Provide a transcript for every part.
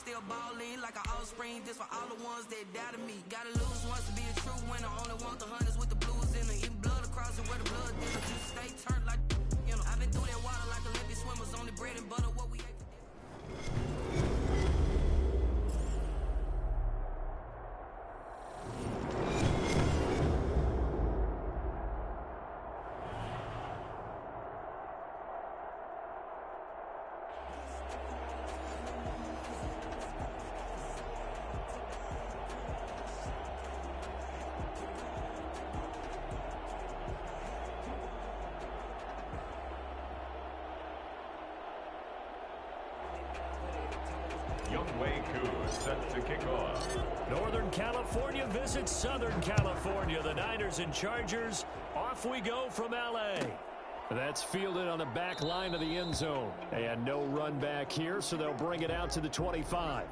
still ballin' like an offspring. This for all the ones that doubted me. Gotta lose once to be a true winner. Only want the hunters with the blues in them. Even blood across it where the blood dealer. Just stay turned like, you know. I've been through that water like Olympic swimmers. Only bread and butter, what we ate for dinner. Set to kick off. Northern California visits Southern California. The Niners and Chargers, off we go from L.A. That's fielded on the back line of the end zone. And no run back here, so they'll bring it out to the 25.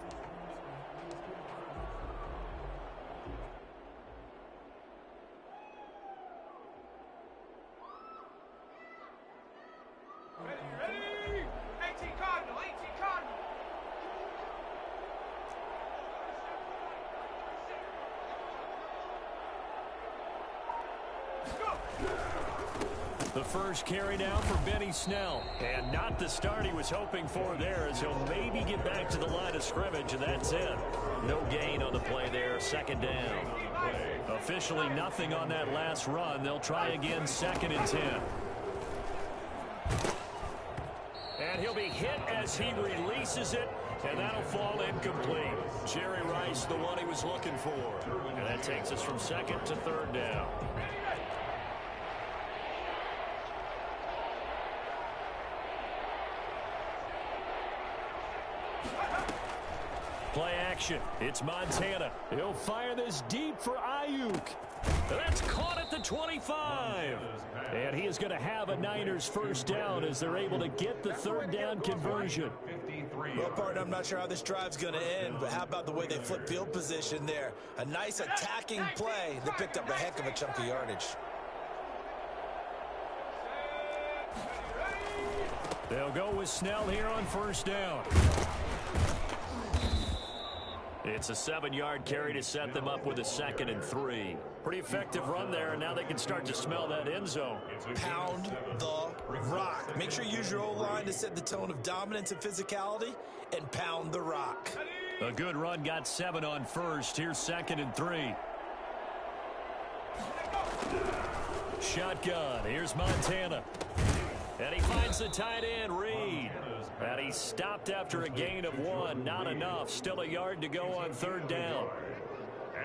The first carry now for Benny Snell. And not the start he was hoping for there, as he'll maybe get back to the line of scrimmage, and that's it. No gain on the play there, second down. Officially nothing on that last run. They'll try again, 2nd and 10. And he'll be hit as he releases it, and that'll fall incomplete. Jerry Rice, the one he was looking for. And that takes us from 2nd to 3rd down. Play action. It's Montana. He'll fire this deep for Ayuk. That's caught at the 25. And he is going to have a Niners first down as they're able to get the 3rd down conversion. Well, partner, I'm not sure how this drive's going to end, but how about the way they flip field position there? A nice attacking play that picked up a heck of a chunk of yardage. They'll go with Snell here on first down. It's a 7-yard carry to set them up with a 2nd and 3. Pretty effective run there, and now they can start to smell that end zone. Pound the rock. Make sure you use your O-line to set the tone of dominance and physicality, and pound the rock. A good run, got 7 on first. Here's 2nd and 3. Shotgun. Here's Montana. And he finds the tight end, Reed. And he stopped after a gain of 1. Not enough. Still a yard to go on 3rd down.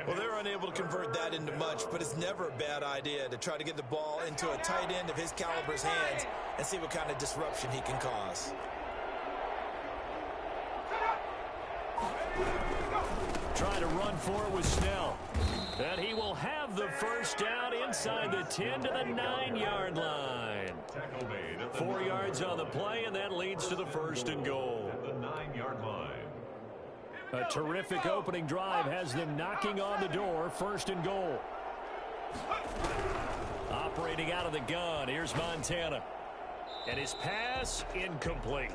Well, they're unable to convert that into much, but it's never a bad idea to try to get the ball into a tight end of his caliber's hands and see what kind of disruption he can cause. Trying to run for it with Snell. And he will have the first down inside the 10 to the 9-yard line. 4 yards on the play, and that leads to the 1st and goal. The 9-yard line. A terrific opening drive has them knocking on the door. 1st and goal. Operating out of the gun, here's Montana. And his pass incomplete.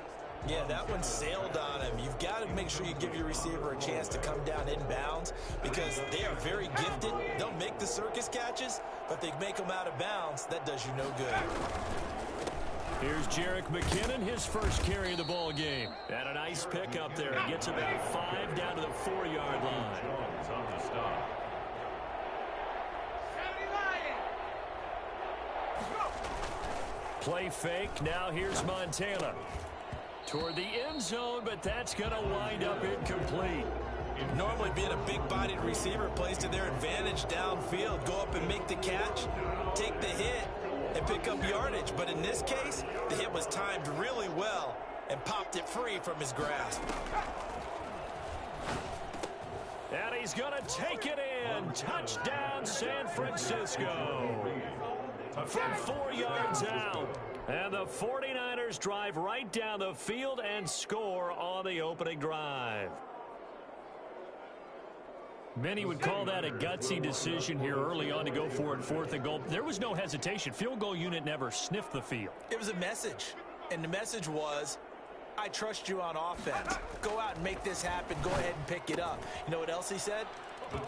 Yeah, that one sailed on him. You've got to make sure you give your receiver a chance to come down inbounds because they are very gifted. They'll make the circus catches, but they make them out of bounds. That does you no good. Here's Jerick McKinnon, his first carry of the ball game. And a nice pick up there. He gets about 5 down to the 4-yard line. Play fake. Now here's Montana. Toward the end zone, but that's going to wind up incomplete. Normally being a big-bodied receiver plays to their advantage downfield. Go up and make the catch, take the hit, and pick up yardage. But in this case, the hit was timed really well and popped it free from his grasp. And he's going to take it in. Touchdown, San Francisco. From 4 yards out. And the 49ers drive right down the field and score on the opening drive. Many would call that a gutsy decision here early on to go for it 4th and goal. There was no hesitation. Field goal unit never sniffed the field. It was a message, and the message was, I trust you on offense. Go out and make this happen. Go ahead and pick it up. You know what else he said?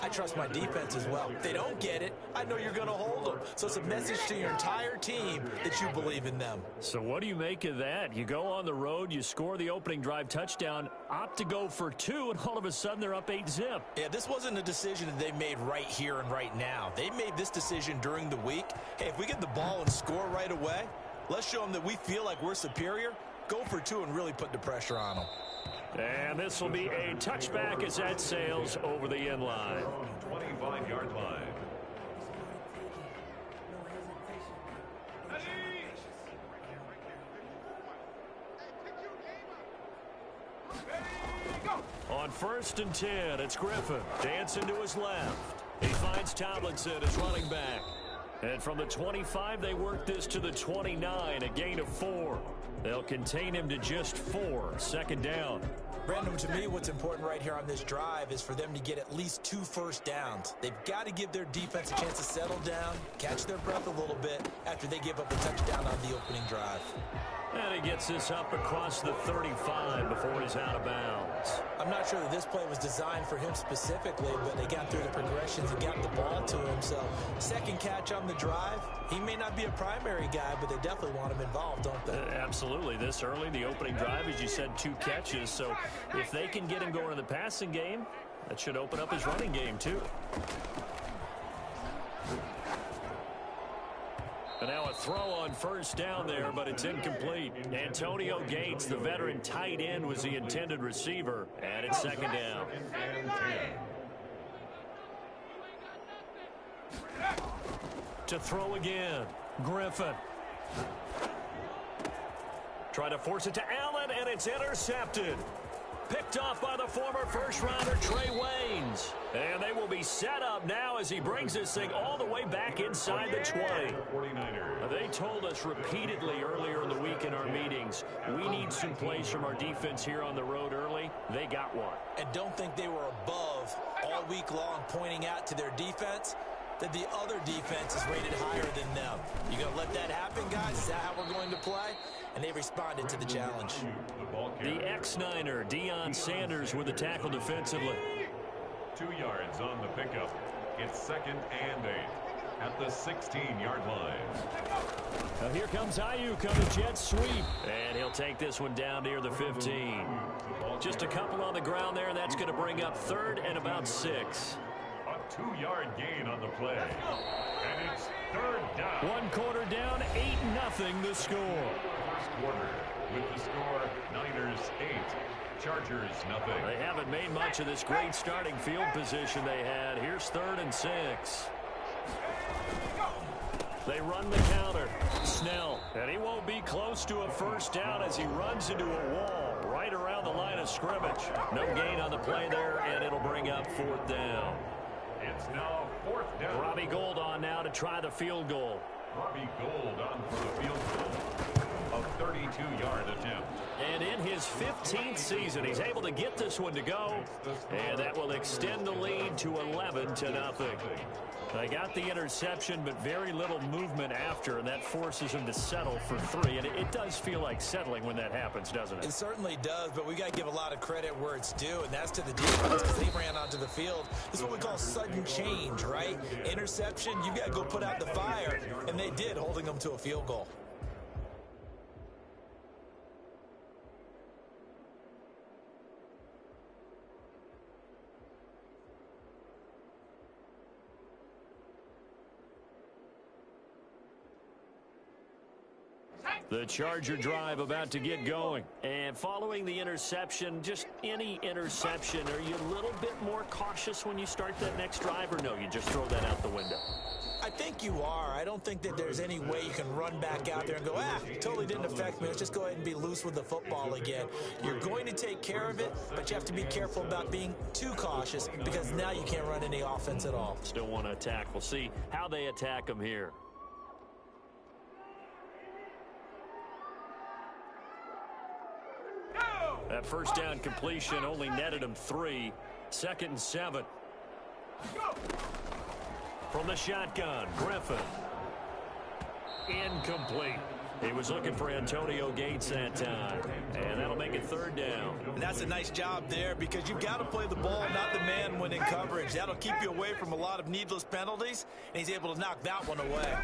I trust my defense as well. If they don't get it, I know you're going to hold them. So it's a message to your entire team that you believe in them. So what do you make of that? You go on the road, you score the opening drive touchdown, opt to go for 2, and all of a sudden they're up 8-zip. Yeah, this wasn't a decision that they made right here and right now. They made this decision during the week. Hey, if we get the ball and score right away, let's show them that we feel like we're superior. Go for 2 and really put the pressure on them. And this will be a touchback as that sails over the end line. 25-yard line. On 1st and 10, it's Griffin. Dancing to his left. He finds Tomlinson as running back. And from the 25, they work this to the 29, a gain of 4. They'll contain him to just 4, 2nd down. Brandon, to me, what's important right here on this drive is for them to get at least 2 first downs. They've got to give their defense a chance to settle down, catch their breath a little bit after they give up a touchdown on the opening drive. And he gets this up across the 35 before he's out of bounds. I'm not sure that this play was designed for him specifically, but they got through the progressions and got the ball to him. So, 2nd catch on the drive. He may not be a primary guy, but they definitely want him involved, don't they? Absolutely. This early, the opening drive, as you said, 2 catches. So, if they can get him going in the passing game, that should open up his running game, too. And now a throw on 1st down there, but it's incomplete. Antonio Gates, the veteran tight end, was the intended receiver, and it's 2nd down. To throw again, Griffin. Try to force it to Allen, and it's intercepted. Picked off by the former first-rounder Trey Waynes. And they will be set up now as he brings this thing all the way back inside the 20. They told us repeatedly earlier in the week in our meetings, we need some plays from our defense here on the road early. They got one. And don't think they were above all week long pointing out to their defense that the other defense is rated higher than them. You going to let that happen, guys? Is that how we're going to play? And they responded to the challenge. The ex-Niner, Deion Sanders, with the tackle defensively. 2 yards on the pickup. It's 2nd and 8 at the 16-yard line. Now here comes Ayuk on the jet sweep. And he'll take this one down near the 15. Just a couple on the ground there, and that's going to bring up 3rd and about 6. A 2-yard gain on the play. And it's 3rd down. 1 quarter down, 8-0 the score. First quarter with the score Niners 8, Chargers nothing. They haven't made much of this great starting field position they had. Here's 3rd and 6. They run the counter. Snell. And he won't be close to a 1st down as he runs into a wall right around the line of scrimmage. No gain on the play there, and it'll bring up 4th down. It's now 4th down. Robbie Gould on now to try the field goal. Robbie Gould on for the field goal. A 32-yard attempt. And in his 15th season, he's able to get this one to go. And that will extend the lead to 11-0. They got the interception, but very little movement after, and that forces him to settle for 3. And it does feel like settling when that happens, doesn't it? It certainly does, but we got to give a lot of credit where it's due, and that's to the defense because they ran onto the field. This is what we call sudden change, right? Interception, you got to go put out the fire, and they did, holding them to a field goal. The Charger drive about to get going. And following the interception, just any interception, are you a little bit more cautious when you start that next drive, or no, you just throw that out the window? I think you are. I don't think that there's any way you can run back out there and go, totally didn't affect me. Let's just go ahead and be loose with the football again. You're going to take care of it, but you have to be careful about being too cautious because now you can't run any offense at all. Still want to attack. We'll see how they attack them here. That 1st down completion only netted him 3. 2nd and 7. From the shotgun, Griffin. Incomplete. He was looking for Antonio Gates that time, and that'll make it third down. And that's a nice job there because you've got to play the ball, not the man when in coverage. That'll keep you away from a lot of needless penalties, and he's able to knock that one away.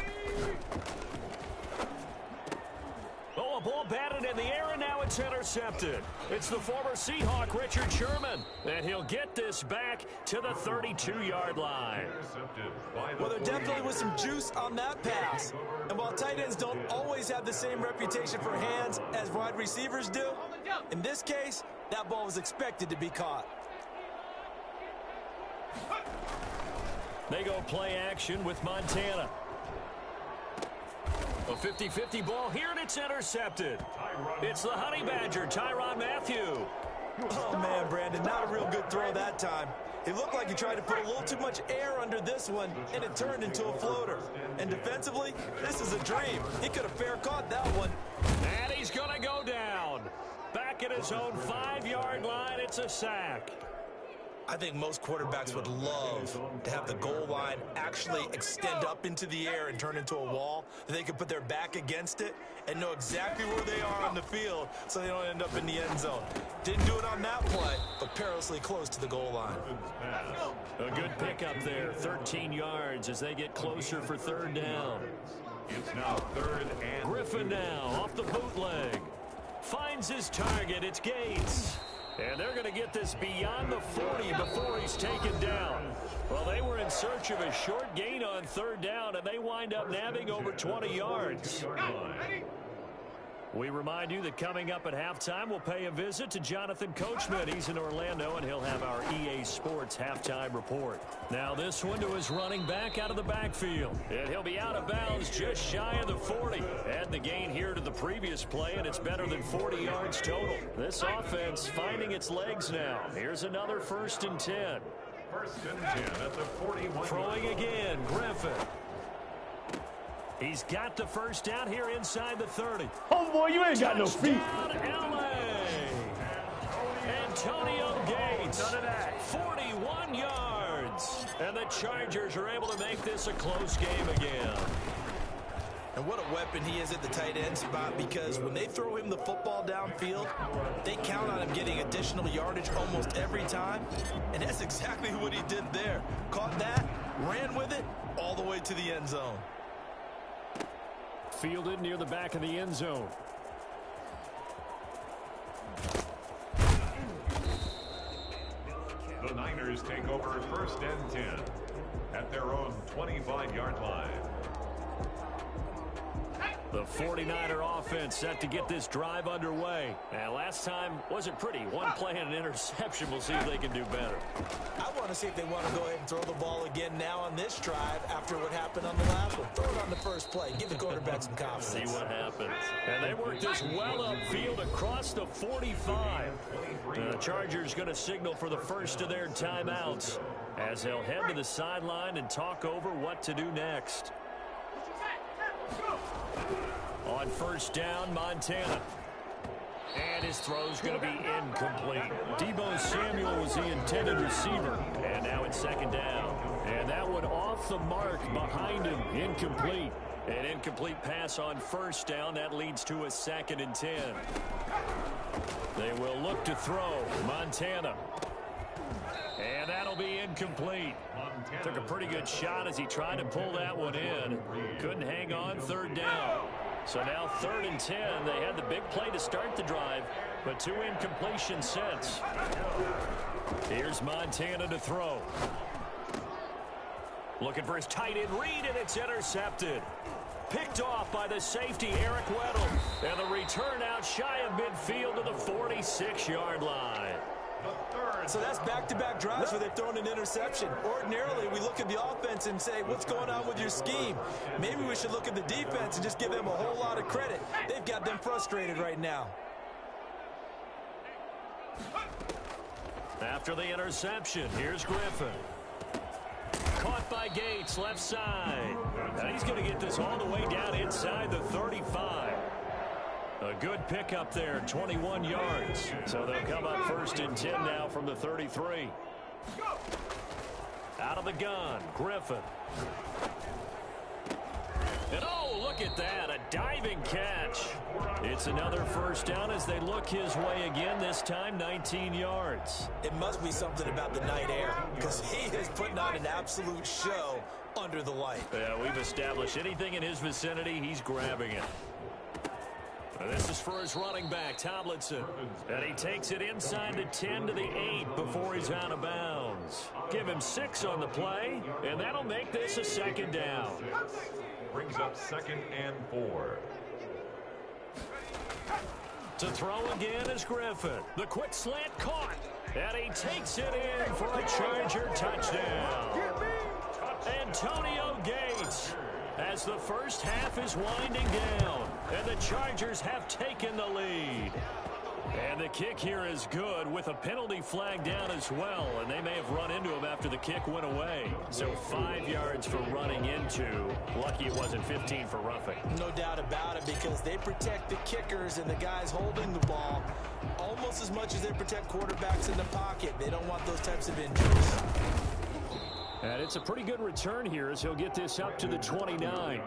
Oh, a ball batted in the air, and now it's intercepted. It's the former Seahawk, Richard Sherman, and he'll get this back to the 32-yard line. Well, there definitely was some juice on that pass. And while tight ends don't always have the same reputation for hands as wide receivers do, in this case, that ball was expected to be caught. They go play action with Montana. A 50-50 ball here, and it's intercepted. It's the Honey Badger, Tyrann Mathieu. Oh, man, Brandon, not a real good throw that time. It looked like he tried to put a little too much air under this one, and it turned into a floater. And defensively, this is a dream. He could have fair caught that one. And he's going to go down. Back at his own 5-yard line, it's a sack. I think most quarterbacks would love to have the goal line actually extend up into the air and turn into a wall, that they could put their back against it and know exactly where they are on the field so they don't end up in the end zone. Didn't do it on that play, but perilously close to the goal line. A good pickup there, 13 yards as they get closer for third down. It's now third and Griffin now off the bootleg. Finds his target, it's Gates. And they're going to get this beyond the 40 before he's taken down. Well, they were in search of a short gain on third down, and they wind up nabbing over 20 yards. We remind you that coming up at halftime, we'll pay a visit to Jonathan Coachman. He's in Orlando, and he'll have our EA Sports halftime report. Now this one to his running back out of the backfield. And he'll be out of bounds just shy of the 40. Add the gain here to the previous play, and it's better than 40 yards total. This offense finding its legs now. Here's another 1st and 10. 1st and 10 at the 41. Throwing again, Griffin. He's got the first down here inside the 30. Oh, boy, you ain't got no feet. Touchdown, L.A. Antonio Gates, 41 yards. And the Chargers are able to make this a close game again. And what a weapon he is at the tight end spot, because when they throw him the football downfield, they count on him getting additional yardage almost every time. And that's exactly what he did there. Caught that, ran with it, all the way to the end zone. Fielded near the back of the end zone. The Niners take over 1st and 10 at their own 25-yard line. The 49er offense set to get this drive underway. And last time wasn't pretty. One play and an interception. We'll see if they can do better. I want to see if they want to go ahead and throw the ball again now on this drive after what happened on the last one. Throw it on the first play. Give the quarterback some confidence. See what happens. And they work this well upfield across the 45. The Chargers going to signal for the first of their timeouts as they'll head to the sideline and talk over what to do next. On 1st down, Montana. And his throw's going to be incomplete. Deebo Samuel was the intended receiver. And now it's 2nd down. And that one off the mark behind him. Incomplete. An incomplete pass on 1st down. That leads to a 2nd and 10. They will look to throw. Montana. And that'll be incomplete. Took a pretty good shot as he tried to pull that one in. Couldn't hang on 3rd down. So now 3rd and 10. They had the big play to start the drive, but 2 incompletions since. Here's Montana to throw. Looking for his tight end read, and it's intercepted. Picked off by the safety, Eric Weddle. And the return out shy of midfield to the 46-yard line. So that's back-to-back drives where they've thrown an interception. Ordinarily, we look at the offense and say, what's going on with your scheme? Maybe we should look at the defense and just give them a whole lot of credit. They've got them frustrated right now. After the interception, here's Griffin. Caught by Gates, left side. And he's going to get this all the way down inside the 35. A good pickup there, 21 yards. So they'll come up 1st and 10 now from the 33. Out of the gun, Griffin. And oh, look at that, a diving catch. It's another first down as they look his way again, this time 19 yards. It must be something about the night air, because he is putting on an absolute show under the light. Yeah, we've established anything in his vicinity, he's grabbing it. This is for his running back, Tomlinson. And he takes it inside the 10 to the 8 before he's out of bounds. Give him 6 on the play, and that'll make this a second down. Brings up 2nd and 4. To throw again is Griffin. The quick slant caught. And he takes it in for a Charger touchdown. Antonio Gates, as the first half is winding down, and the Chargers have taken the lead. And the kick here is good with a penalty flag down as well, and they may have run into him after the kick went away. So 5 yards for running into. Lucky it wasn't 15 for roughing. No doubt about it, because they protect the kickers and the guys holding the ball almost as much as they protect quarterbacks in the pocket. They don't want those types of injuries. And it's a pretty good return here as he'll get this up to the 29.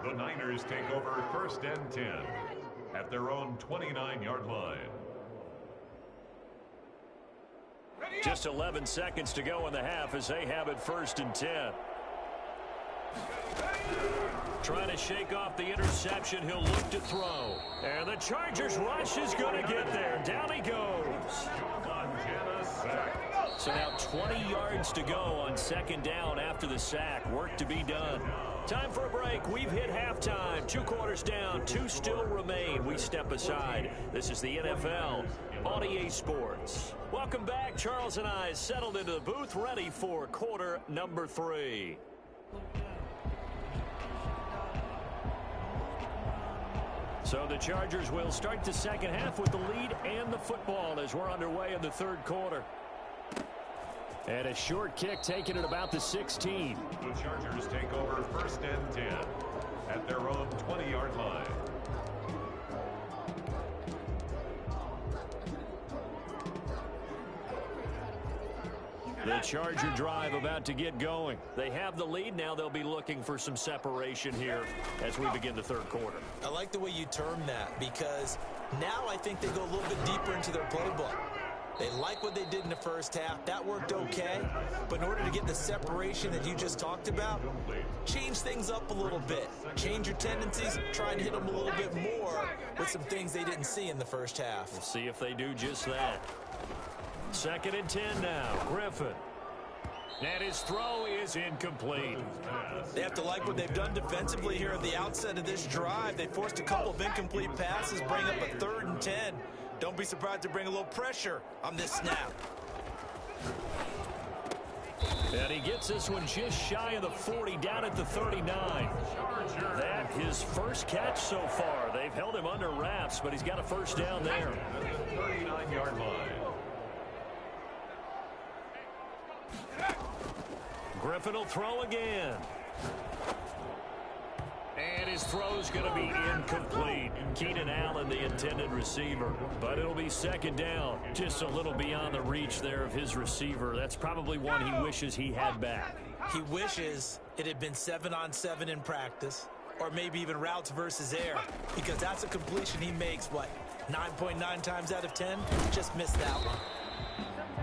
The Niners take over 1st and 10 at their own 29-yard line. Just 11 seconds to go in the half as they have it 1st and 10. Trying to shake off the interception, he'll look to throw. And the Chargers rush is going to get there. Down he goes. So now 20 yards to go on 2nd down after the sack. Work to be done. Time for a break. We've hit halftime. 2 quarters down. 2 still remain. We step aside. This is the NFL on EA Sports. Welcome back. Charles and I settled into the booth, ready for quarter number 3. So the Chargers will start the second half with the lead and the football as we're underway in the 3rd quarter. And a short kick taken at about the 16. The Chargers take over 1st and 10 at their own 20-yard line. The Charger drive about to get going. They have the lead. Now they'll be looking for some separation here as we begin the 3rd quarter. I like the way you term that, because now I think they go a little bit deeper into their playbook. They like what they did in the first half. That worked okay. But in order to get the separation that you just talked about, change things up a little bit. Change your tendencies. Try and hit them a little bit more with some things they didn't see in the first half. We'll see if they do just that. 2nd and 10 now. Griffin. And his throw is incomplete. They have to like what they've done defensively here at the outset of this drive. They forced a couple of incomplete passes, bring up a 3rd and 10. Don't be surprised to bring a little pressure on this snap. And he gets this one just shy of the 40, down at the 39. That his first catch so far. They've held him under wraps, but he's got a first down there. 39-yard line. Griffin will throw again. And his throw's going to be incomplete. Keenan Allen, the intended receiver. But it'll be 2nd down. Just a little beyond the reach there of his receiver. That's probably one he wishes he had back. He wishes it had been 7-on-7 in practice, or maybe even routes versus air, because that's a completion he makes, what, 9.9 times out of 10? Just missed that one.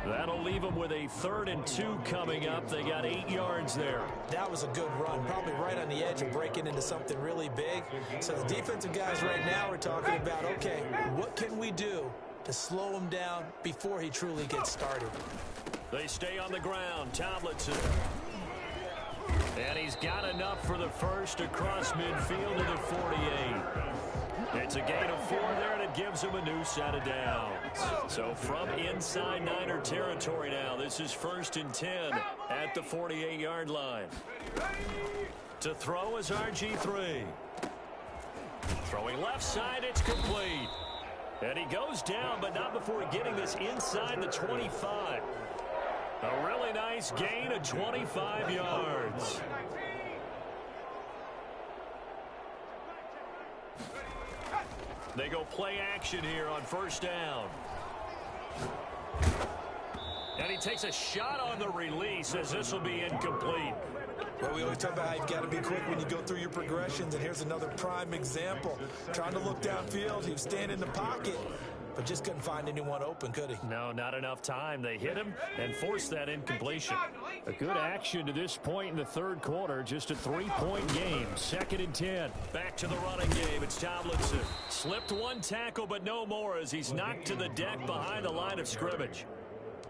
That'll leave them with a 3rd and 2 coming up. They got 8 yards there. That was a good run, probably right on the edge of breaking into something really big. So the defensive guys right now are talking about, okay, what can we do to slow him down before he truly gets started? They stay on the ground. Tomlinson. And he's got enough for the first across midfield to the 48. It's a gain of 4 there, and it gives him a new set of downs. So from inside Niner territory now, this is 1st and 10 at the 48-yard line. To throw is RG3. Throwing left side, it's complete. And he goes down, but not before getting this inside the 25. A really nice gain of 25 yards. They go play action here on 1st down. And he takes a shot on the release as this will be incomplete. Well, we always talk about how you've got to be quick when you go through your progressions, and here's another prime example. Trying to look downfield, he was staying in the pocket, but just couldn't find anyone open, could he? No, not enough time. They hit him and forced that incompletion. A good action to this point in the third quarter. Just a 3-point game. 2nd and 10. Back to the running game. It's Tomlinson. Slipped one tackle, but no more as he's knocked to the deck behind the line of scrimmage.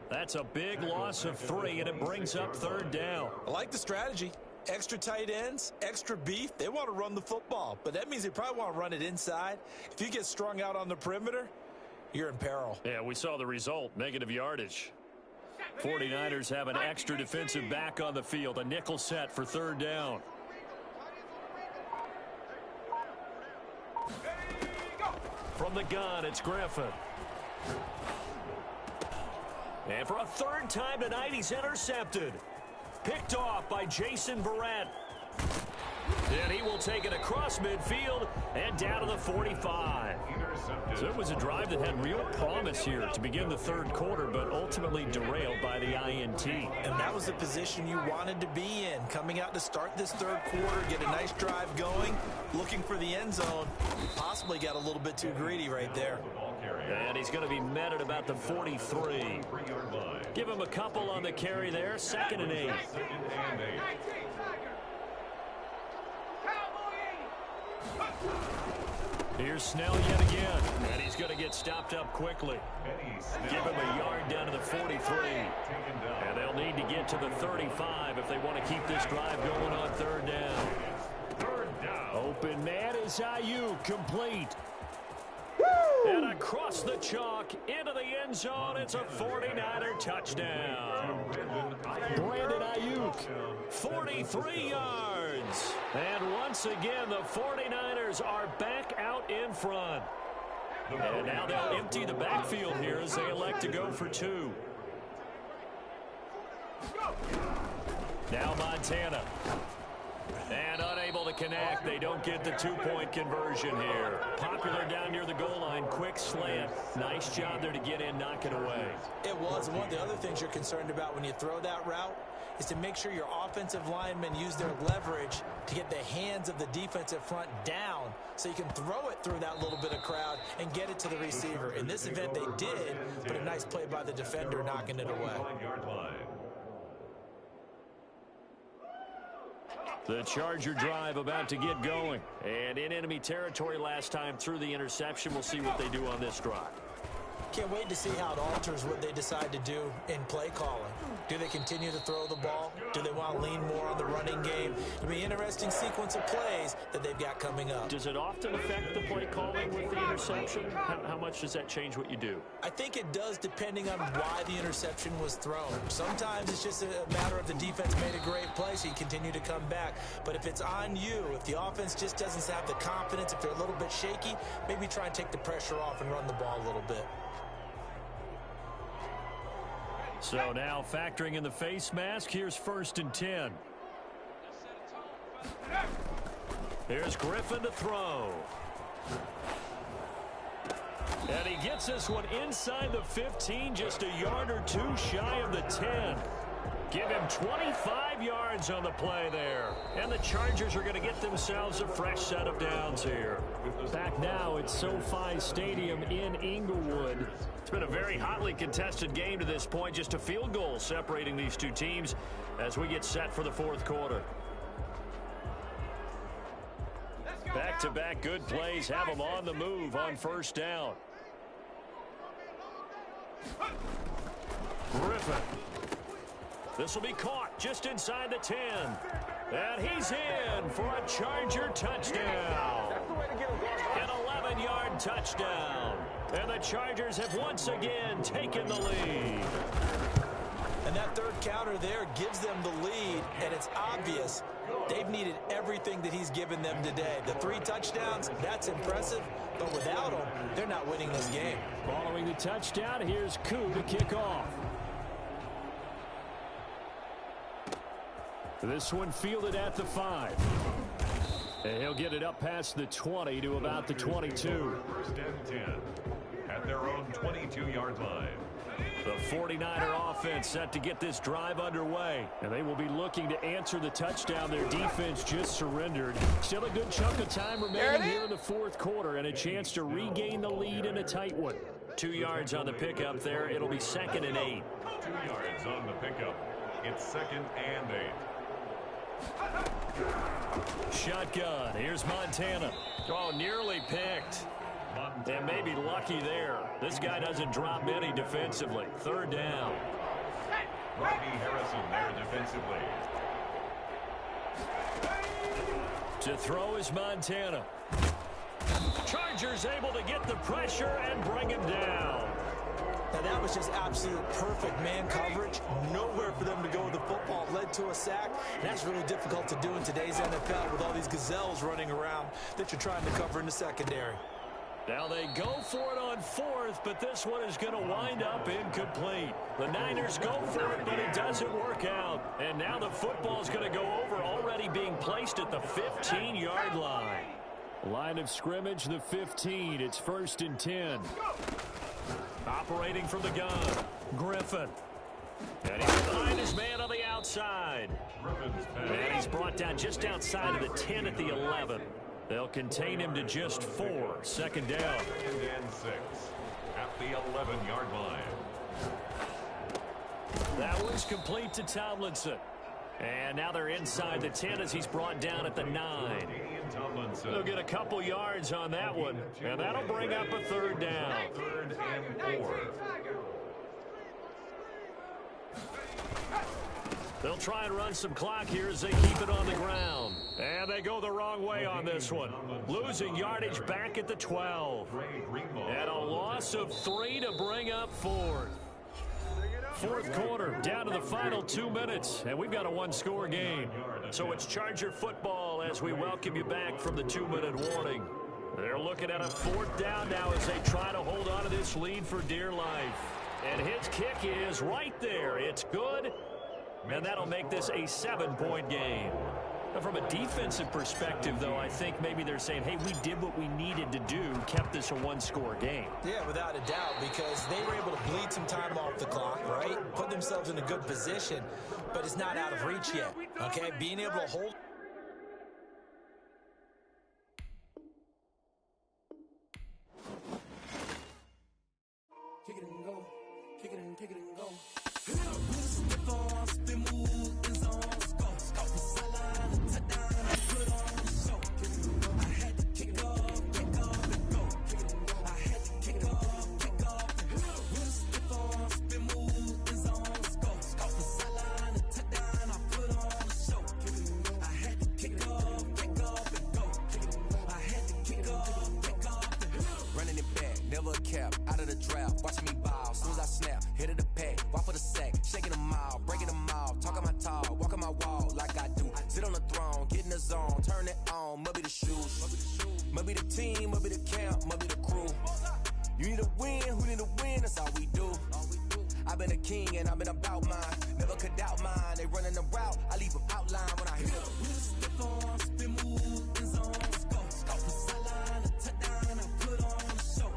That's a big loss of 3, and it brings up 3rd down. I like the strategy. Extra tight ends, extra beef. They want to run the football, but that means they probably want to run it inside. If you get strung out on the perimeter, you're in peril. Yeah, we saw the result, negative yardage. 49ers have an extra defensive back on the field, a nickel set for 3rd down. From the gun, it's Griffin. And for a 3rd time tonight, he's intercepted. Picked off by Jason Barrett. And he will take it across midfield and down to the 45. So it was a drive that had real promise here to begin the 3rd quarter, but ultimately derailed by the INT. And that was the position you wanted to be in. Coming out to start this 3rd quarter, get a nice drive going, looking for the end zone. Possibly got a little bit too greedy right there. And he's going to be met at about the 43. Give him a couple on the carry there. 2nd and 8. Here's Snell yet again, and he's going to get stopped up quickly. Give him a yard down to the 43. And they'll need to get to the 35 if they want to keep this drive going on 3rd down. Open man is Ayuk, complete. And across the chalk into the end zone, it's a 49er touchdown. Brandon Ayuk, 43 yards. And once again, the 49ers are back out in front. And now they'll empty the backfield here as they elect to go for 2. Now Montana. And unable to connect. They don't get the 2-point conversion here. Popular down near the goal line. Quick slant. Nice job there to get in, knock it away. It was. One of the other things you're concerned about when you throw that route is to make sure your offensive linemen use their leverage to get the hands of the defensive front down so you can throw it through that little bit of crowd and get it to the receiver. In this event, they did, but a nice play by the defender knocking it away. The Charger drive about to get going. And in enemy territory last time through the interception. We'll see what they do on this drive. Can't wait to see how it alters what they decide to do in play calling. Do they continue to throw the ball? Do they want to lean more on the running game? It'll be an interesting sequence of plays that they've got coming up. Does it often affect the play calling with the interception? How much does that change what you do? I think it does depending on why the interception was thrown. Sometimes it's just a matter of the defense made a great play, so you continue to come back. But if it's on you, if the offense just doesn't have the confidence, if they're a little bit shaky, maybe try and take the pressure off and run the ball a little bit. So now factoring in the face mask, here's 1st and 10. Here's Griffin to throw. And he gets this one inside the 15, just a yard or 2 shy of the 10. Give him 25 yards on the play there. And the Chargers are going to get themselves a fresh set of downs here. Back now at SoFi Stadium in Inglewood. It's been a very hotly contested game to this point. Just a field goal separating these two teams as we get set for the 4th quarter. Back-to-back good plays have them on the move on 1st down. Griffin. This will be caught just inside the 10. And he's in for a Charger touchdown. An 11-yard touchdown. And the Chargers have once again taken the lead. And that 3rd counter there gives them the lead, and it's obvious they've needed everything that he's given them today. The 3 touchdowns, that's impressive, but without him, they're not winning this game. Following the touchdown, here's Koo to kick off. This one fielded at the 5. And he'll get it up past the 20 to about the 22. 1st and 10 at their own 22-yard line. The 49er offense set to get this drive underway. And they will be looking to answer the touchdown their defense just surrendered. Still a good chunk of time remaining here in the fourth quarter and a chance to regain the lead in a tight one. 2 yards on the pickup there. It'll be 2nd and 8. 2 yards on the pickup. It's 2nd and 8. Shotgun. Here's Montana. Oh, nearly picked. And maybe lucky there. This guy doesn't drop many defensively. 3rd down. Rodney Harrison there defensively. To throw is Montana. Chargers able to get the pressure and bring him down. Now that was just absolute perfect man coverage. Nowhere for them to go with the football. Led to a sack. And that's really difficult to do in today's NFL with all these gazelles running around that you're trying to cover in the secondary. Now they go for it on 4th, but this one is going to wind up incomplete. The Niners go for it, but it doesn't work out. And now the football is going to go over, already being placed at the 15-yard line. Line of scrimmage, the 15. It's 1st and 10. Operating from the gun, Griffin. And he's behind his man on the outside. And he's brought down just outside of the 10 at the 11. They'll contain him to just 4. 2nd down. 2nd and 6 at the 11-yard line. That was complete to Tomlinson. And now they're inside the 10 as he's brought down at the 9. They'll get a couple yards on that one, and that'll bring up a 3rd down. 3rd and 4. They'll try and run some clock here as they keep it on the ground. And they go the wrong way on this one. Losing yardage back at the 12. And a loss of 3 to bring up 4th. 4th quarter, down to the final 2 minutes, and we've got a 1-score game. So it's Charger football as we welcome you back from the 2-minute warning. They're looking at a 4th down now as they try to hold on to this lead for dear life. And his kick is right there. It's good. And that'll make this a 7-point game. Now, from a defensive perspective, though, I think maybe they're saying, hey, we did what we needed to do, kept this a 1-score game. Yeah, without a doubt, because they were able to bleed some time off the clock, right? Put themselves in a good position, but it's not out of reach yet, okay? Being able to hold. Kick it and go. Kick it and go. Out of the draft, watching me ball. Soon as I snap, hit of the pack, walk for the sack, shaking them all, breaking them all, talking my talk, walking my wall like I do. Sit on the throne, get in the zone, turn it on, must be the shoes, must be the team, must be the camp, must be the crew. You need a win, who need a win? That's all we do. I've been a king and I've been about mine, never could doubt mine. They running the route, I leave them outline when I hit them. Step on, spin move, in zone, scope the sideline, a touchdown, I put on the show.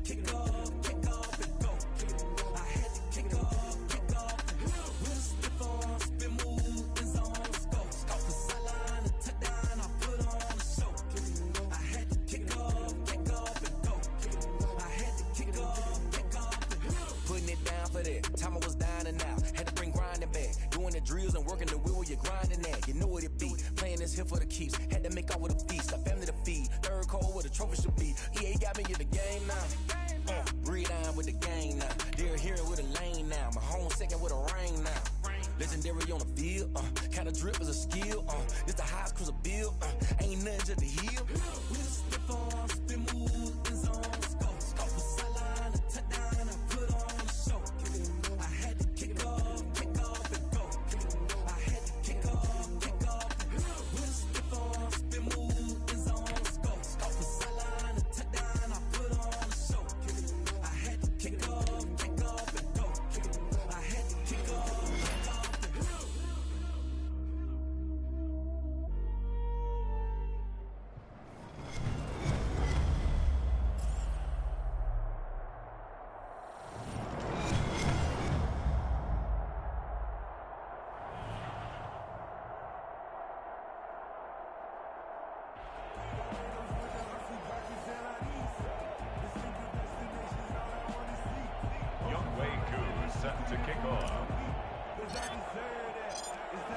Kick off and go. I had to kick off and go. With a stiff on, spin move, in zone, scope the sideline, a touchdown, I put on the show. I had to kick off and go. I had to kick off and go. Putting it down for that. Time I was dying and out. Had to bring grinding back. Doing the drills and working the wheel where you're grinding at. You know what it be. Playing this here for the keeps. Had to make out with a feast. A family to feed. 3rd cold where the trophy should be. EA got me in the game now. Breed on with the gang now. They're hearing with a lane now. My home second with a rain now. Legendary on the field. Kind of drip is a skill. This the highest cruiser bill. Ain't nothing just the heel. We step on, spin move, in zone, scope the sideline, a touchdown, I put on the show. I had to kick off and go. I had to kick off and go. We step on, spin move, in zone, scope the sideline, a touchdown, I put on the show. I had to kick off and go. I had to kick off and go.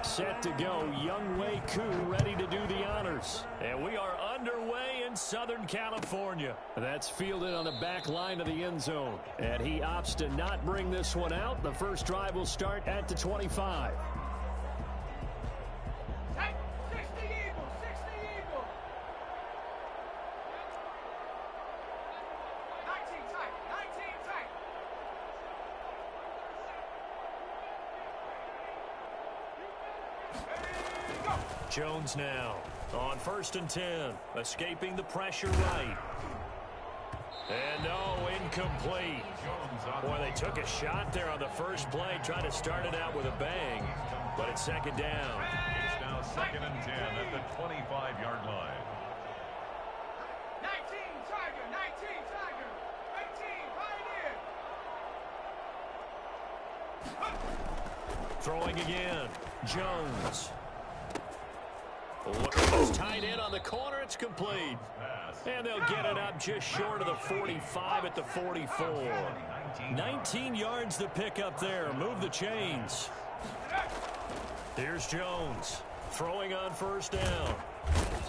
Set to go, Younghoe Koo ready to do the honors. And we are underway in Southern California. That's fielded on the back line of the end zone. And he opts to not bring this one out. The first drive will start at the 25. Jones now on 1st and 10, escaping the pressure right. And no, incomplete. Boy, they took a shot there on the first play, trying to start it out with a bang, but it's second down. It's now 2nd and 10 at the 25-yard line. 19 Tiger, 19 Tiger, 18 Pioneer. Throwing again, Jones. Look at this tight end on the corner. It's complete. And they'll get it up just short of the 45 at the 44. 19 yards to pick up there. Move the chains. Here's Jones throwing on 1st down.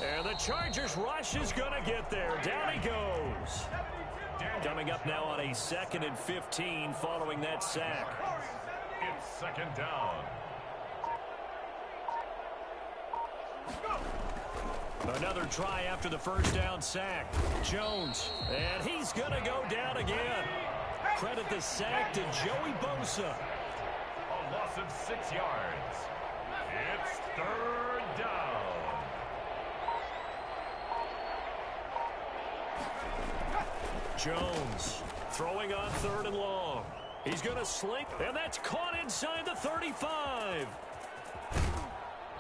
And the Chargers rush is going to get there. Down he goes. Coming up now on a 2nd and 15 following that sack. It's 2nd down. Another try after the 1st down sack. Jones, and he's going to go down again. Credit the sack to Joey Bosa. A loss of 6 yards. It's 3rd down. Jones throwing on 3rd and long. He's going to slink, and that's caught inside the 35.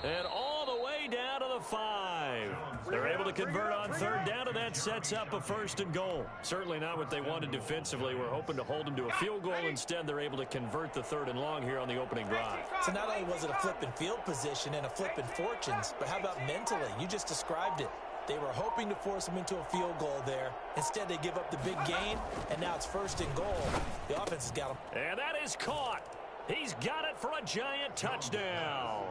And all the way down to the 5. They're able to convert on 3rd down, and that sets up a 1st and goal. Certainly not what they wanted defensively. We're hoping to hold them to a field goal. Instead, they're able to convert the 3rd and long here on the opening drive. So not only was it a flipping field position and a flipping fortunes, but how about mentally? You just described it. They were hoping to force them into a field goal there. Instead, they give up the big gain, and now it's 1st and goal. The offense has got them. And that is caught. He's got it for a giant touchdown.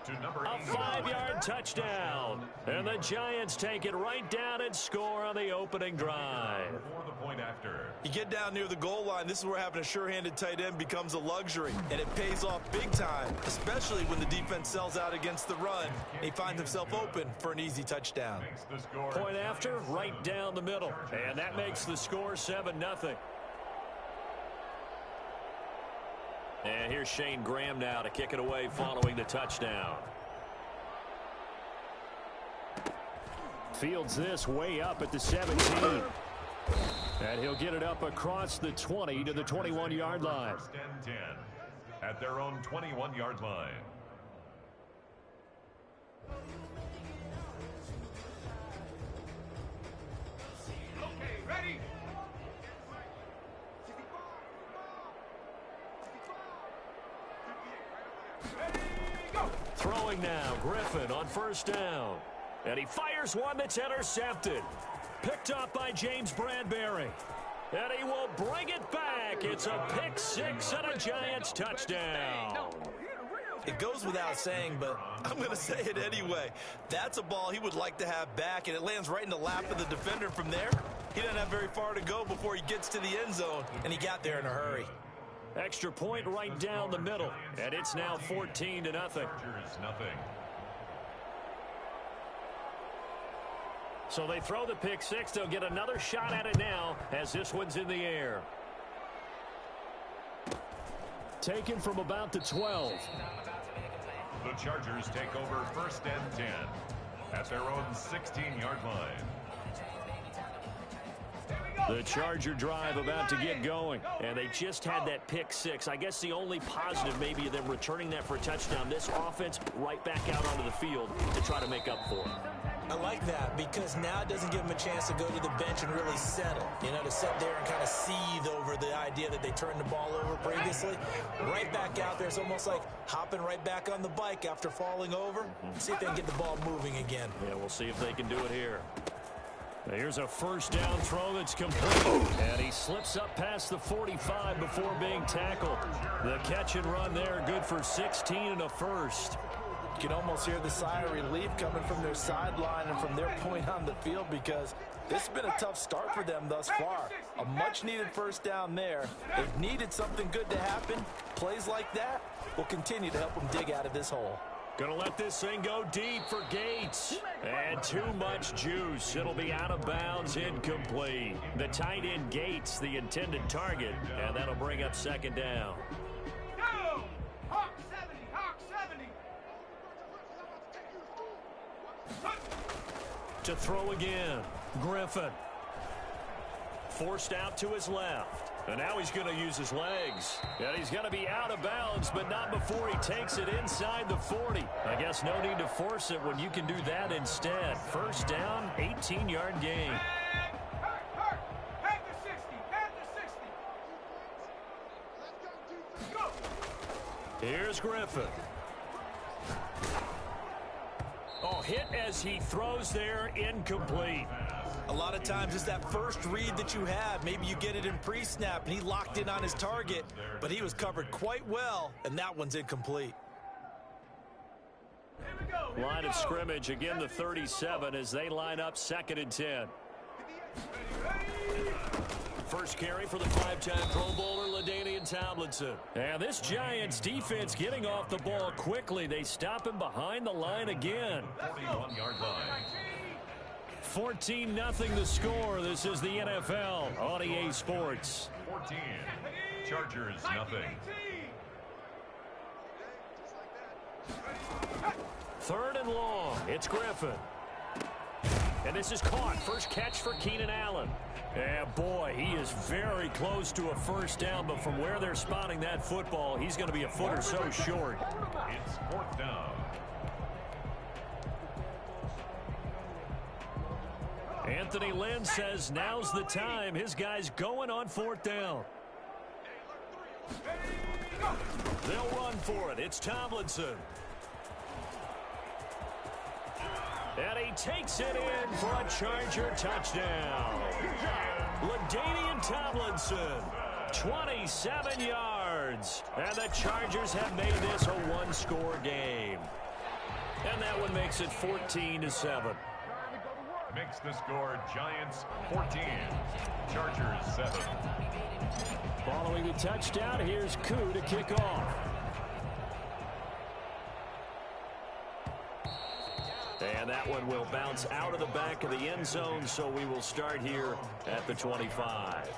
A 5-yard touchdown. And the Giants take it right down and score on the opening drive. You get down near the goal line, this is where having a sure-handed tight end becomes a luxury, and it pays off big time, especially when the defense sells out against the run. And he finds himself open for an easy touchdown. Point after, right down the middle. And that makes the score 7-0. And here's Shane Graham now to kick it away following the touchdown. Fields this way up at the 17. And he'll get it up across the 20 to the 21-yard line. 1st and 10 at their own 21-yard line. Okay, ready? Throwing now, Griffin on 1st down. And he fires one that's intercepted. Picked up by James Bradbury. And he will bring it back. It's a pick 6 and a Giants touchdown. It goes without saying, but I'm going to say it anyway. That's a ball he would like to have back, and it lands right in the lap of the defender from there. He doesn't have very far to go before he gets to the end zone, and he got there in a hurry. Extra point right down the middle, and it's now 14-0. So they throw the pick 6. They'll get another shot at it now as this one's in the air. Taken from about the 12. The Chargers take over 1st and 10 at their own 16-yard line. The Charger drive about to get going, and they just had that pick 6. I guess the only positive maybe of them returning that for a touchdown. This offense right back out onto the field to try to make up for it. I like that because now it doesn't give them a chance to go to the bench and really settle. You know, to sit there and kind of seethe over the idea that they turned the ball over previously. Right back out there. It's almost like hopping right back on the bike after falling over. See if they can get the ball moving again. Yeah, we'll see if they can do it here. Here's a first down throw that's complete. And he slips up past the 45 before being tackled. The catch and run there, good for 16 and a first. You can almost hear the sigh of relief coming from their sideline and from their point on the field, because this has been a tough start for them thus far. A much-needed first down there. They've needed something good to happen. Plays like that will continue to help them dig out of this hole. Gonna let this thing go deep for Gates. And too much juice. It'll be out of bounds, incomplete. The tight end Gates, the intended target, and that'll bring up second down. Go! Hawk 70! Hawk 70! To throw again, Griffin. Forced out to his left. And now he's going to use his legs. And he's going to be out of bounds, but not before he takes it inside the 40. I guess no need to force it when you can do that instead. First down, 18-yard gain. Head to 60! Head to 60! Go! Here's Griffin. Oh, hit as he throws there, incomplete. A lot of times it's that first read that you have. Maybe you get it in pre-snap and he locked in on his target, but he was covered quite well, and that one's incomplete. Line of scrimmage, again the 37 as they line up 2nd and 10. First carry for the 5-time Pro Bowler, LaDainian Tomlinson. And this Giants defense getting off the ball quickly. They stop him behind the line again. 41-yard line. 14-0 the score. This is the NFL on EA Sports. 14. Chargers, nothing. 3rd and long. It's Griffin. And this is caught. First catch for Keenan Allen. And boy, he is very close to a first down, but from where they're spotting that football, he's going to be a foot or so short. It's 4th down. Anthony Lynn says now's the time. His guy's going on 4th down. They'll run for it. It's Tomlinson. And he takes it in for a Charger touchdown. LaDainian Tomlinson, 27 yards. And the Chargers have made this a one-score game. And that one makes it 14-7. Makes the score Giants 14, Chargers 7. Following the touchdown, here's Koo to kick off. And that one will bounce out of the back of the end zone, so we will start here at the 25.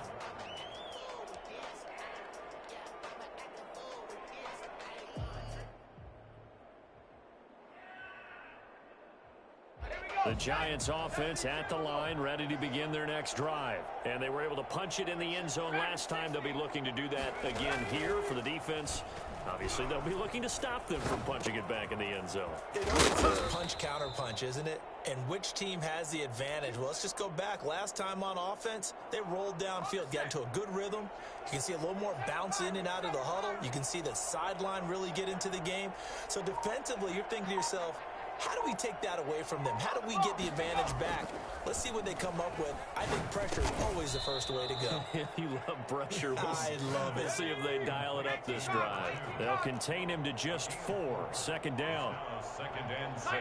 The Giants offense at the line, ready to begin their next drive. And they were able to punch it in the end zone last time. They'll be looking to do that again here for the defense. Obviously, they'll be looking to stop them from punching it back in the end zone. It always is punch, counter punch, isn't it? And which team has the advantage? Well, let's just go back. Last time on offense, they rolled downfield, got into a good rhythm. You can see a little more bounce in and out of the huddle. You can see the sideline really get into the game. So defensively, you're thinking to yourself, how do we take that away from them? How do we get the advantage back? Let's see what they come up with. I think pressure is always the first way to go. You love pressure. I love it. We'll see if they dial it up this drive. They'll contain him to just 4. 2nd down. 2nd and 6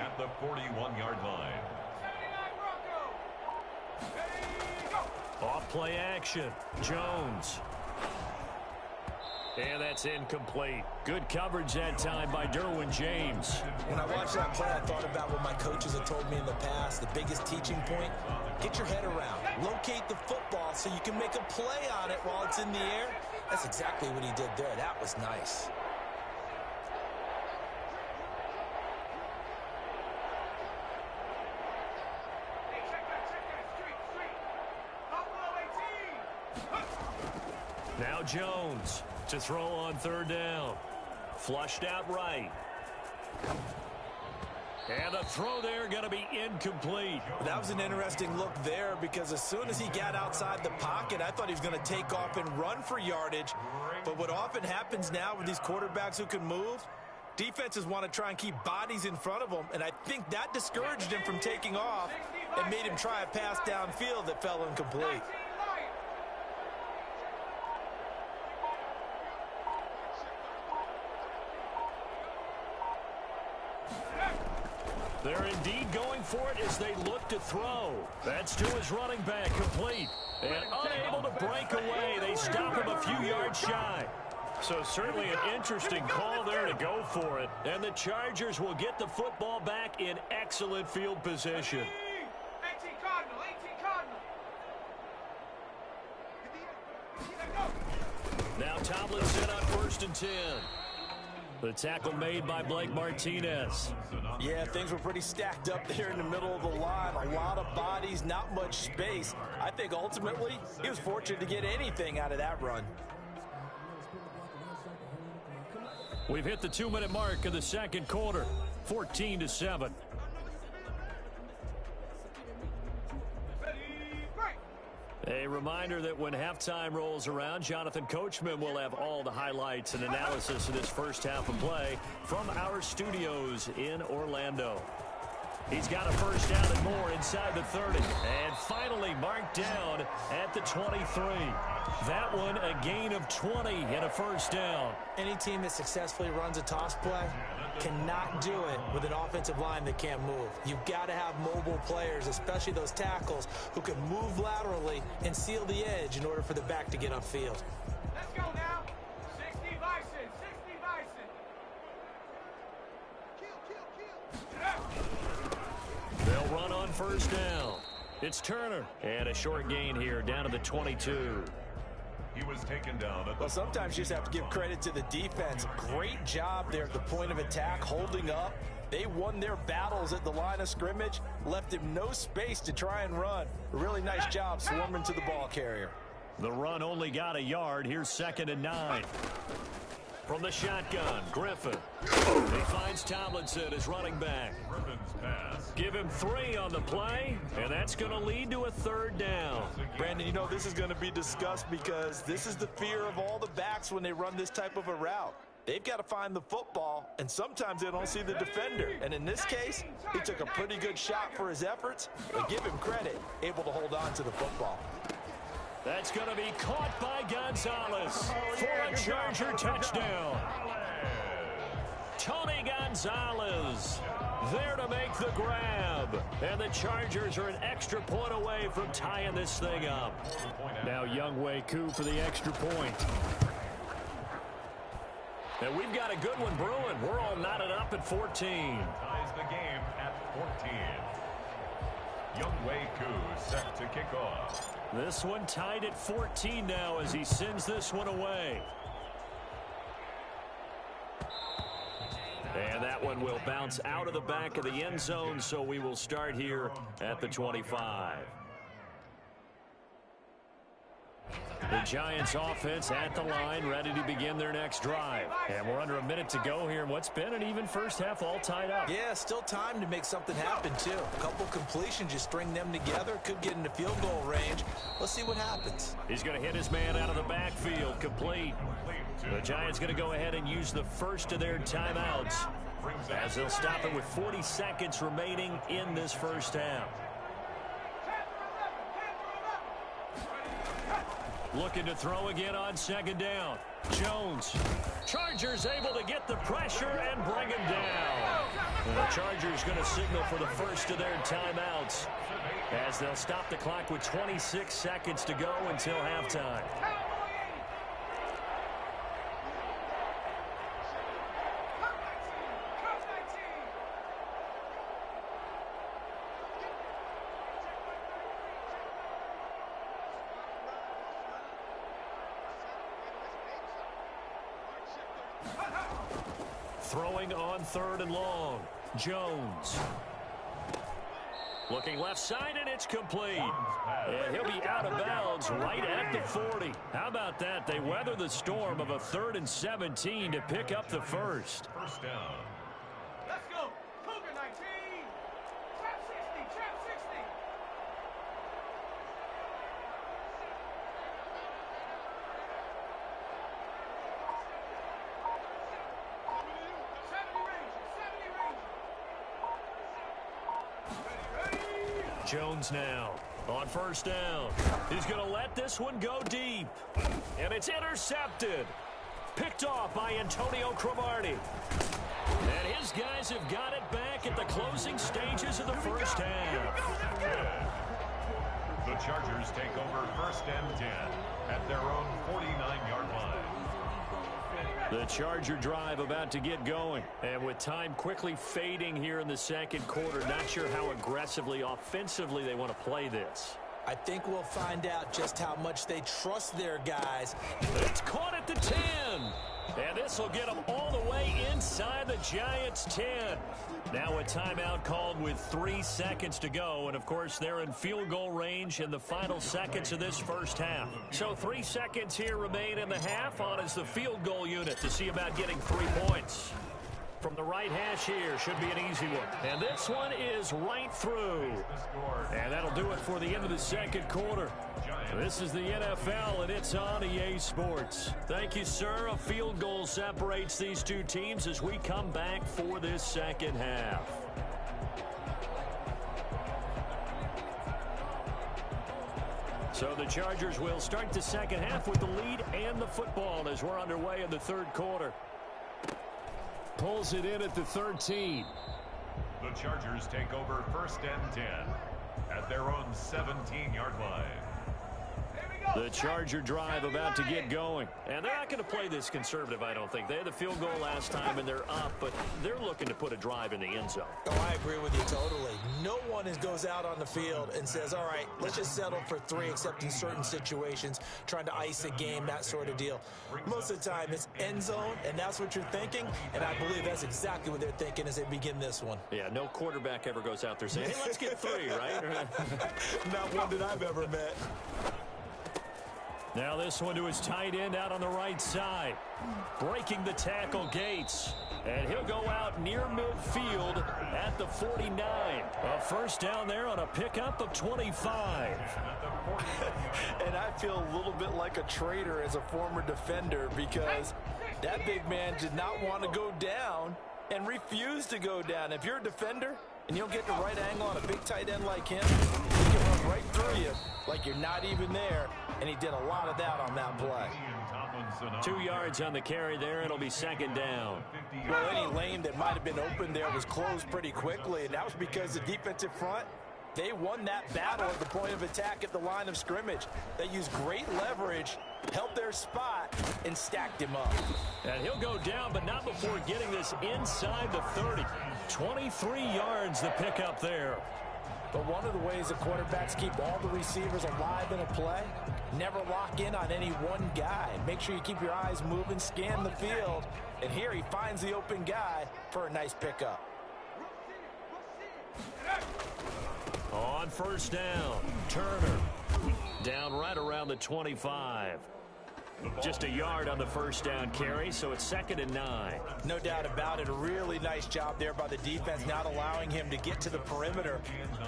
at the 41-yard line. Off play action. Jones. And that's incomplete. Good coverage that time by Derwin James. When I watched that play, I thought about what my coaches have told me in the past. The biggest teaching point, get your head around. Locate the football so you can make a play on it while it's in the air. That's exactly what he did there. That was nice. Now Jones to throw on 3rd down. Flushed out right. And the throw there going to be incomplete. That was an interesting look there, because as soon as he got outside the pocket, I thought he was going to take off and run for yardage. But what often happens now with these quarterbacks who can move, Defenses want to try and keep bodies in front of him, and I think that discouraged him from taking off and made him try a pass downfield that fell incomplete. They're indeed going for it as they look to throw. That's to his running back, complete. And unable to break away, they stop him a few yards shy. So certainly an interesting call there to go for it. And the Chargers will get the football back in excellent field position. 18 Cardinal, 18 Cardinal. Now Tomlinson on 1st and 10. The tackle made by Blake Martinez. Yeah, things were pretty stacked up there in the middle of the line. A lot of bodies, not much space. I think ultimately he was fortunate to get anything out of that run. We've hit the 2-minute mark of the second quarter, 14-7. A reminder that when halftime rolls around, Jonathan Coachman will have all the highlights and analysis of this first half of play from our studios in Orlando. He's got a first down and more inside the 30. And finally marked down at the 23. That one a gain of 20 and a first down. Any team that successfully runs a toss play cannot do it with an offensive line that can't move. You've got to have mobile players, especially those tackles, who can move laterally and seal the edge in order for the back to get upfield. Let's go now. 60 Bison, 60 Bison. They'll run on first down. It's Turner. And a short gain here down to the 22. He was taken down at the... Well, sometimes you just have to give credit to the defense. Great job there at the point of attack, holding up. They won their battles at the line of scrimmage, left him no space to try and run. A really nice job swarming to the ball carrier. The run only got a yard. Here's 2nd and 9. From the shotgun, Griffin. He finds Tomlinson as running back. Griffin's pass. Give him 3 on the play, and that's going to lead to a 3rd down. Brandon, you know this is going to be discussed because this is the fear of all the backs when they run this type of a route. They've got to find the football, and sometimes they don't see the defender. And in this case, he took a pretty good shot for his efforts, but give him credit, able to hold on to the football. That's going to be caught by Gonzalez for a Charger touchdown. Tony Gonzalez there to make the grab. And the Chargers are an extra point away from tying this thing up. Now Younghoe Koo for the extra point. And we've got a good one brewing. We're all knotted up at 14. Ties the game at 14. Younghoe Koo set to kick off. This one tied at 14 now as he sends this one away. And that one will bounce out of the back of the end zone, so we will start here at the 25. The Giants offense at the line, ready to begin their next drive. And we're under a minute to go here in what's been an even first half, all tied up. Yeah, still time to make something happen, too. A couple completions, you string them together, could get into field goal range. Let's see what happens. He's going to hit his man out of the backfield, complete. The Giants going to go ahead and use the first of their timeouts as they'll stop it with 40 seconds remaining in this first half. Looking to throw again on 2nd down. Jones. Chargers able to get the pressure and bring him down. And the Chargers going to signal for the first of their timeouts as they'll stop the clock with 26 seconds to go until halftime. Throwing on 3rd and long. Jones. Looking left side, and it's complete. And he'll be out of bounds right at the 40. How about that? They weather the storm of a 3rd and 17 to pick up the first. First down. Let's go. Cougar 19. Trap 60. Trap 60. Jones now on first down. He's going to let this one go deep. And it's intercepted. Picked off by Antonio Cromartie. And his guys have got it back at the closing stages of the first half. The Chargers take over first and 10 at their own 49-yard line. The Charger drive about to get going. And with time quickly fading here in the second quarter, not sure how aggressively, offensively they want to play this. I think we'll find out just how much they trust their guys. It's caught at the 10. And this will get them all the way inside the Giants' 10. Now a timeout called with 3 seconds to go. And, of course, they're in field goal range in the final seconds of this first half. So 3 seconds here remain in the half on as the field goal unit to see about getting 3 points. From the right hash here, should be an easy one. And this one is right through. And that'll do it for the end of the second quarter. This is the NFL, and it's on EA Sports. Thank you, sir. A field goal separates these two teams as we come back for this second half. So the Chargers will start the second half with the lead and the football as we're underway in the third quarter. Pulls it in at the 13. The Chargers take over first and 10 at their own 17-yard line. The Charger drive about to get going. And they're not going to play this conservative, I don't think. They had the field goal last time, and they're up, but they're looking to put a drive in the end zone. Oh, I agree with you totally. No one goes out on the field and says, all right, let's just settle for 3, except in certain situations, trying to ice a game, that sort of deal. Most of the time, it's end zone, and that's what you're thinking, and I believe that's exactly what they're thinking as they begin this one. Yeah, no quarterback ever goes out there saying, hey, let's get 3, right? Not one that I've ever met. Now this one to his tight end out on the right side. Breaking the tackle, Gates. And he'll go out near midfield at the 49. A first down there on a pickup of 25. And I feel a little bit like a traitor as a former defender because that big man did not want to go down and refused to go down. If you're a defender and you don't get the right angle on a big tight end like him, he can run right through you like you're not even there. And he did a lot of that on that play. 2 yards on the carry there. It'll be second down. Well, any lane that might have been open there was closed pretty quickly, and that was because the defensive front, they won that battle at the point of attack at the line of scrimmage. They used great leverage, held their spot, and stacked him up. And he'll go down, but not before getting this inside the 30. 23 yards the pickup there. But one of the ways the quarterbacks keep all the receivers alive in a play, never lock in on any one guy. Make sure you keep your eyes moving, scan the field. And here he finds the open guy for a nice pickup. On first down, Turner. Down right around the 25. Just a yard on the first down carry, so it's 2nd and 9. No doubt about it. A really nice job there by the defense, not allowing him to get to the perimeter.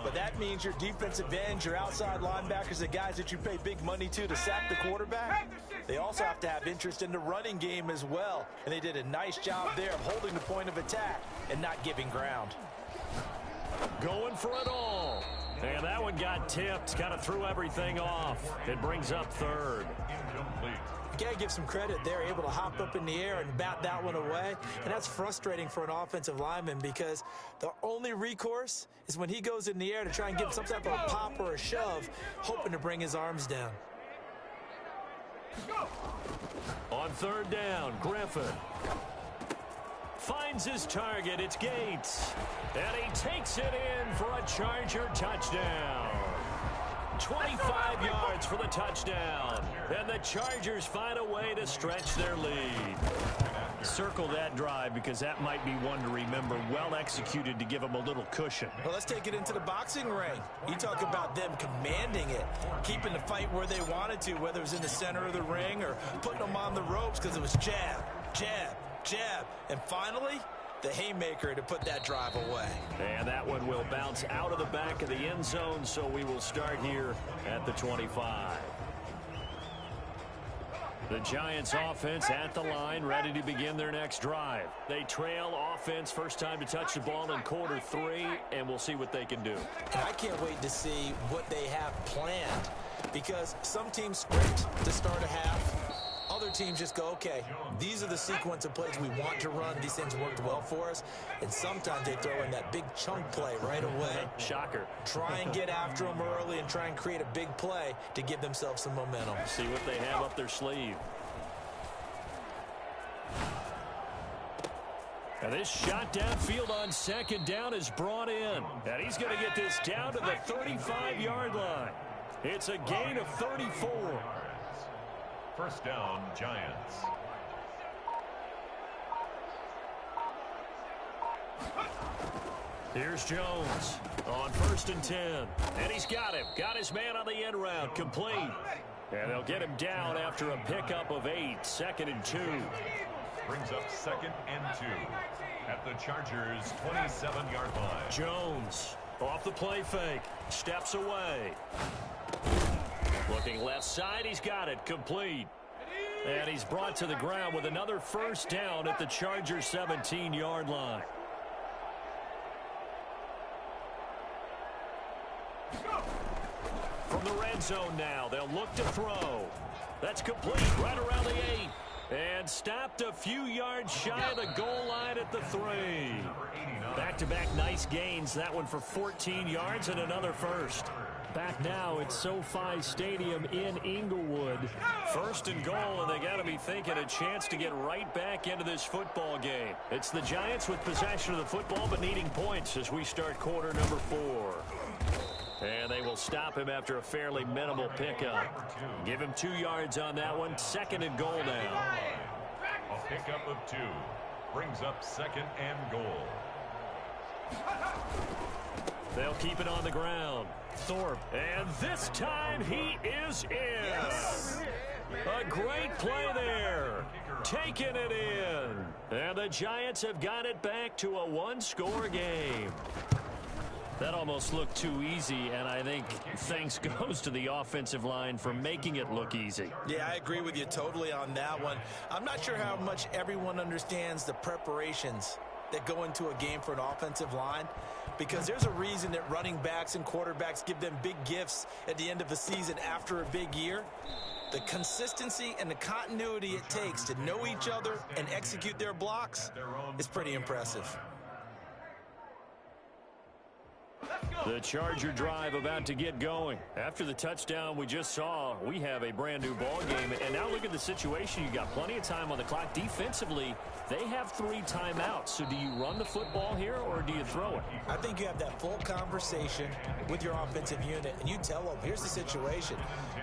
But that means your defensive ends, your outside linebackers, the guys that you pay big money to sack the quarterback, they also have to have interest in the running game as well. And they did a nice job there of holding the point of attack and not giving ground. Going for it all. And that one got tipped, kind of threw everything off. It brings up 3rd. You got to give some credit. They're able to hop up in the air and bat that one away. And that's frustrating for an offensive lineman because the only recourse is when he goes in the air to try and give some type of a pop or a shove, hoping to bring his arms down. On 3rd down, Griffin finds his target. It's Gates. And he takes it in for a Charger touchdown. 25 yards for the touchdown. And the Chargers find a way to stretch their lead. Circle that drive because that might be one to remember. Well executed to give them a little cushion. Well, let's take it into the boxing ring. You talk about them commanding it, keeping the fight where they wanted to, whether it was in the center of the ring or putting them on the ropes because it was jab, jab, jab. And finally, the haymaker to put that drive away. And that one will bounce out of the back of the end zone, so we will start here at the 25. The Giants offense at the line, ready to begin their next drive. They trail offense, first time to touch the ball in quarter 3, and we'll see what they can do. And I can't wait to see what they have planned, because some teams script to start a half. Other teams just go, okay, these are the sequence of plays we want to run. These things worked well for us. And sometimes they throw in that big chunk play right away. Shocker. Try and get after them early and try and create a big play to give themselves some momentum. See what they have up their sleeve. And this shot downfield on second down is brought in. And he's going to get this down to the 35-yard line. It's a gain of 34. First down, Giants. Here's Jones on 1st and 10. And he's got him. Got his man on the end round. Complete. And they'll get him down after a pickup of 8. 2nd and 2. Brings up 2nd and 2 at the Chargers' 27-yard line. Jones off the play fake. Steps away. Looking left side. He's got it. Complete. And he's brought to the ground with another first down at the Chargers' 17-yard line. From the red zone now, they'll look to throw. That's complete right around the 8. And stopped a few yards shy of the goal line at the 3. Back-to-back nice gains. That one for 14 yards and another first. Back now at SoFi Stadium in Inglewood. 1st and goal, and they got to be thinking a chance to get right back into this football game. It's the Giants with possession of the football but needing points as we start quarter number 4. And they will stop him after a fairly minimal pickup. Give him 2 yards on that one. 2nd and goal now. A pickup of 2 brings up 2nd and goal. They'll keep it on the ground. Thorpe, and this time he is in. A great play there. Taking it in. And the Giants have got it back to a 1-score game. That almost looked too easy, and I think thanks goes to the offensive line for making it look easy. Yeah, I agree with you totally on that one. I'm not sure how much everyone understands the preparations that go into a game for an offensive line, because there's a reason that running backs and quarterbacks give them big gifts at the end of the season after a big year. The consistency and the continuity it takes to know each other and execute their blocks is pretty impressive. The Charger drive about to get going. After the touchdown we just saw, we have a brand new ball game. And now look at the situation. You got plenty of time on the clock. Defensively, they have 3 timeouts. So do you run the football here or do you throw it? I think you have that full conversation with your offensive unit, and you tell them, here's the situation.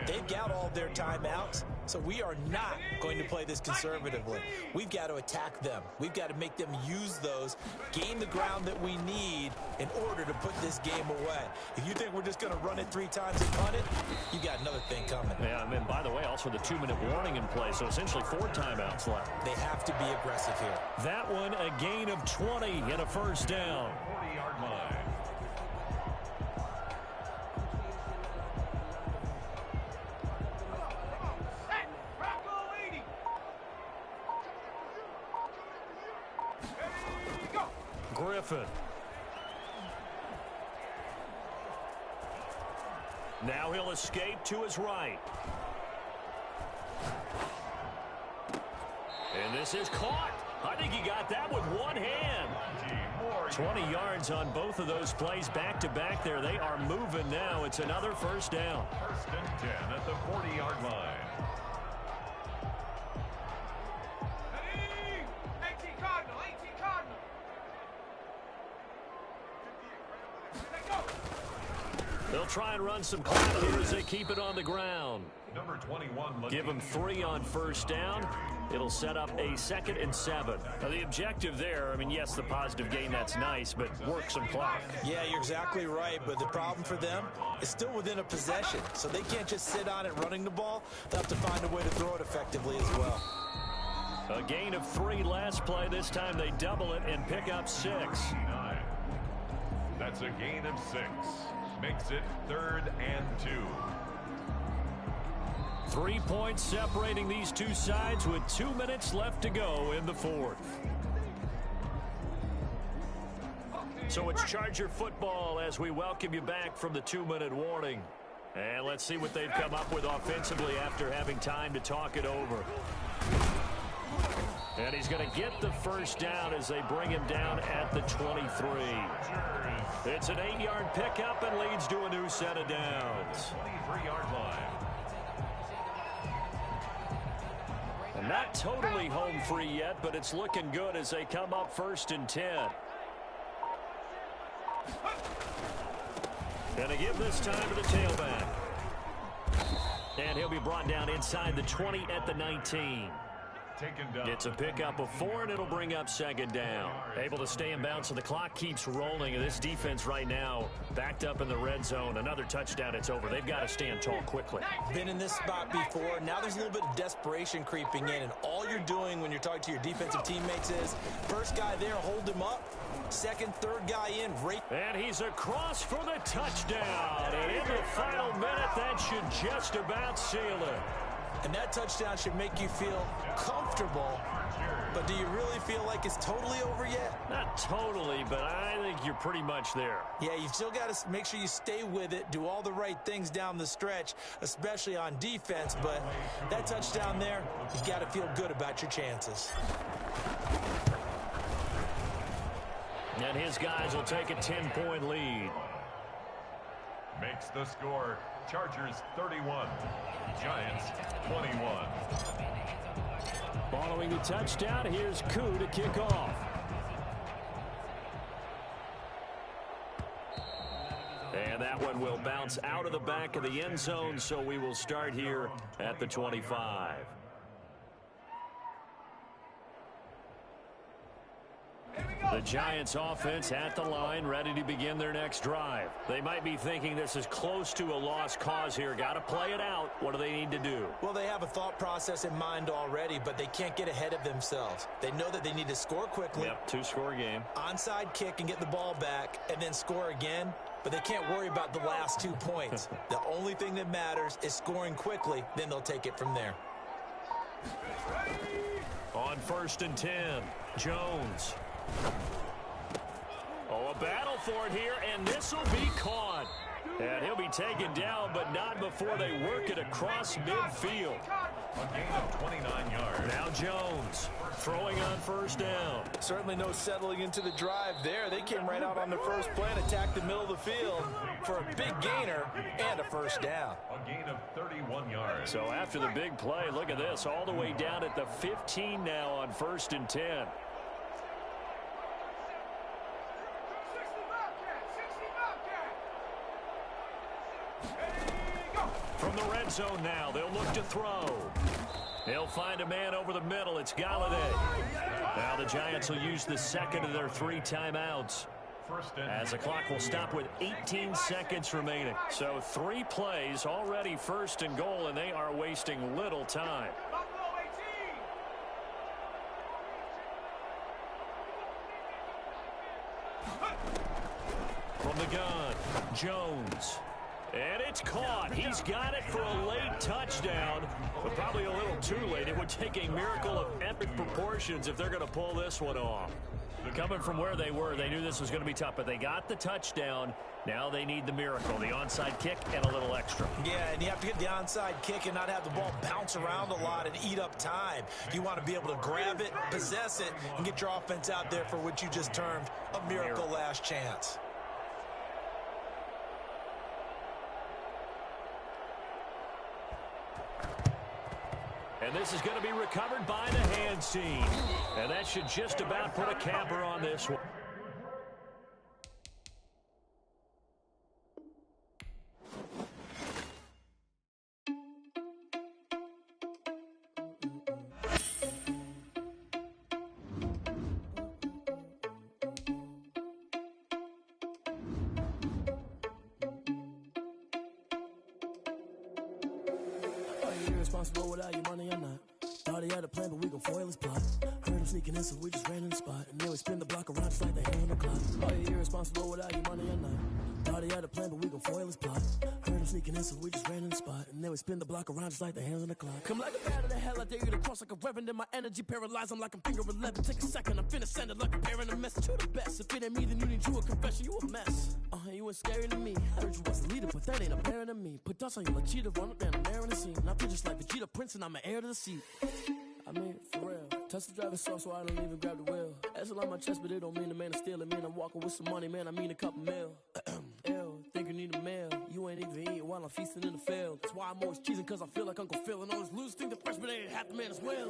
They've got all their timeouts, so we are not going to play this conservatively. We've got to attack them. We've got to make them use those, gain the ground that we need in order to put this game away. If you think we're just going to run it 3 times and punt it, you got another thing coming. Yeah, and then, by the way, also the 2-minute warning in play, so essentially 4 timeouts left. They have to be aggressive here. That one, a gain of 20 and a first down. 40-yard line. Griffin. Now he'll escape to his right. And this is caught. I think he got that with one hand. 20 yards on both of those plays back-to-back there. They are moving now. It's another first down. 1st and 10 at the 40-yard line. They'll try and run some clock here as they keep it on the ground. Number 21. Give them 3 on first down. It'll set up a 2nd and 7. Now the objective there, I mean, yes, the positive gain, that's nice, but work some clock. Yeah, you're exactly right, but the problem for them is still within a possession, so they can't just sit on it running the ball. They'll have to find a way to throw it effectively as well. A gain of 3 last play. This time they double it and pick up 6. That's a gain of 6. Makes it 3rd and 2. 3 points separating these two sides with 2 minutes left to go in the fourth. So it's Charger football as we welcome you back from the 2-minute warning. And let's see what they've come up with offensively after having time to talk it over. And he's going to get the first down as they bring him down at the 23. It's an 8-yard pickup and leads to a new set of downs. 23-yard line. And not totally home free yet, but it's looking good as they come up 1st and 10. Going to give this time to the tailback. And he'll be brought down inside the 20 at the 19. Taken down. It's a pickup of 4, and it'll bring up 2nd down. Able to stay in bounds, so the clock keeps rolling. And this defense right now backed up in the red zone. Another touchdown, it's over. They've got to stand tall quickly. Been in this spot before. Now there's a little bit of desperation creeping in, and all you're doing when you're talking to your defensive teammates is first guy there, hold him up. Second, third guy in. And he's across for the touchdown. And in the final minute, that should just about seal it. And that touchdown should make you feel comfortable. But do you really feel like it's totally over yet? Not totally, but I think you're pretty much there. Yeah, you've still got to make sure you stay with it, do all the right things down the stretch, especially on defense. But that touchdown there, you got to feel good about your chances. And his guys will take a 10-point lead. Makes the score Chargers 31, Giants 21. Following the touchdown, here's Koo to kick off. And that one will bounce out of the back of the end zone, so we will start here at the 25. The Giants offense at the line, ready to begin their next drive. They might be thinking this is close to a lost cause here. Got to play it out. What do they need to do? Well, they have a thought process in mind already, but they can't get ahead of themselves. They know that they need to score quickly. Yep, 2-score game. Onside kick and get the ball back and then score again. But they can't worry about the last 2 points. The only thing that matters is scoring quickly. Then they'll take it from there. On 1st and 10, Jones. Oh, a battle for it here, and this will be caught. And he'll be taken down, but not before they work it across midfield. A gain of 29 yards. Now Jones throwing on 1st down. Certainly no settling into the drive there. They came right out on the first play and attacked the middle of the field for a big gainer and a 1st down. A gain of 31 yards. So after the big play, look at this, all the way down at the 15 now on 1st and 10. From the red zone now, they'll look to throw. They'll find a man over the middle. It's Galladay. Now the Giants will use the second of their 3 timeouts, as the clock will stop with 18 seconds remaining. So 3 plays, already 1st and goal, and they are wasting little time. From the gun, Jones. And it's caught. He's got it for a late touchdown, but probably a little too late. It would take a miracle of epic proportions if they're going to pull this one off. Coming from where they were, they knew this was going to be tough, but they got the touchdown. Now they need the miracle, the onside kick and a little extra. Yeah, and you have to get the onside kick and not have the ball bounce around a lot and eat up time. You want to be able to grab it, possess it, and get your offense out there for what you just termed a miracle last chance. And this is going to be recovered by the hands team. And that should just about put a capper on this one. Responsible without your money or not. Thought he had a plan, but we gon' foil his plot. Heard him sneaking in, so we just ran in the spot. And then we spin the block around just like the hand on the clock. Are you irresponsible without your money or not? Thought he had a plan, but we gon' foil his plot. Heard him sneaking in, so we just ran in the spot. And then we spin the block around just like the hands on the clock. Come like a bat of the hell, I dare you to cross like a reverend. In my energy paralyzed, I'm like I'm finger 11. Take a second, I'm finna send it like a bearing a message to the best. If it ain't me, then you need you a confession, you a mess. You ain't scary to me. I heard you was a leader, but that ain't apparent to me. Put dust on you like cheetah, run up down the air in the scene. I feel just like Vegeta Prince, and I'm an heir to the seat. I mean, for real. Touch the driver's soft, so I don't even grab the wheel. That's on my chest, but it don't mean the man is stealing. Man, I'm walking with some money, man, I mean a couple mil. Ew, think you need a meal. You ain't even eating while I'm feasting in the field. That's why I'm always cheesing, cause I feel like Uncle Phil. And all those losers think the freshman ain't half the man as well.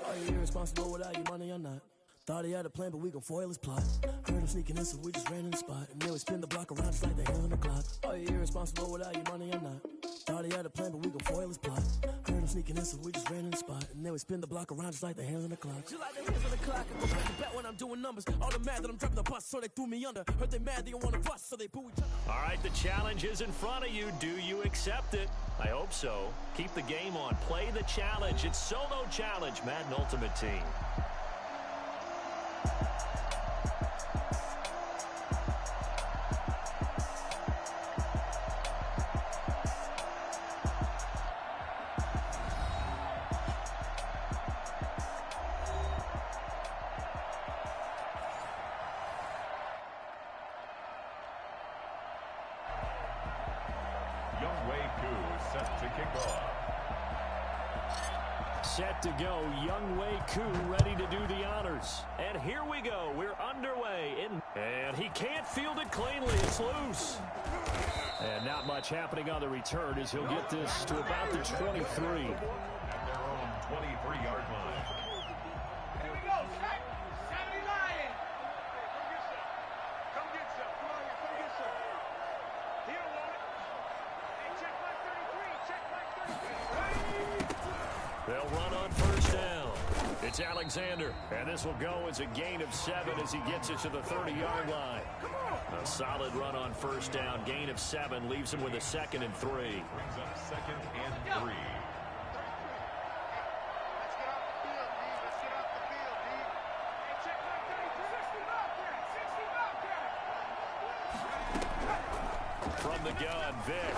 Are you irresponsible without your money or not? Thought he had a plan, but we gon' foil his plot. Heard him sneaking in, so we just ran in the spot. And then we spin the block around just like the hands on the clock. Are you irresponsible without your money or not? Thought he had a plan, but we gon' foil his plot. Heard him sneaking in, so we just ran in the spot. And then we spin the block around just like the hands on the clock. Just like the hands on the clock, I go back to bet when I'm doing numbers. All the mad that I'm driving the bus, so they threw me under. Heard they mad, they don't want to bust, so they boo each other. All right, the challenge is in front of you. Do you accept it? I hope so. Keep the game on. Play the challenge. It's Solo Challenge, Madden Ultimate Team. Set to go, Young Wei Koo ready to do the honors. And here we go, we're underway. And he can't field it cleanly, it's loose. And not much happening on the return as he'll get this to about the 23. At their own 23-yard line. Here we go, check. 70 Lion. Come get some. Come on here, come get some. He don't want it. Hey, check my 33. Check my 33. They'll run on first down. It's Alexander, and this will go as a gain of 7 as he gets it to the 30-yard line. A solid run on first down. Gain of 7 leaves him with a 2nd and 3. Brings up 2nd and 3. From the gun, Vic.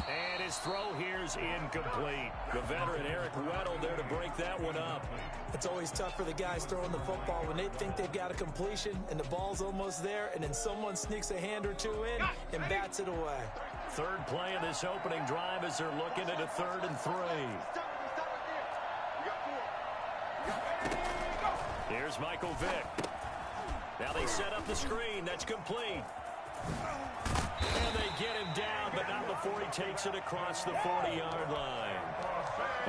And his throw here's incomplete. The veteran Eric Weddle there to break that one up. It's always tough for the guys throwing the football when they think they've got a completion and the ball's almost there, and then someone sneaks a hand or two in and bats it away. Third play of this opening drive as they're looking at a 3rd and 3. Here's Michael Vick. Now they set up the screen. That's complete. And they get him down, but not before he takes it across the 40-yard line.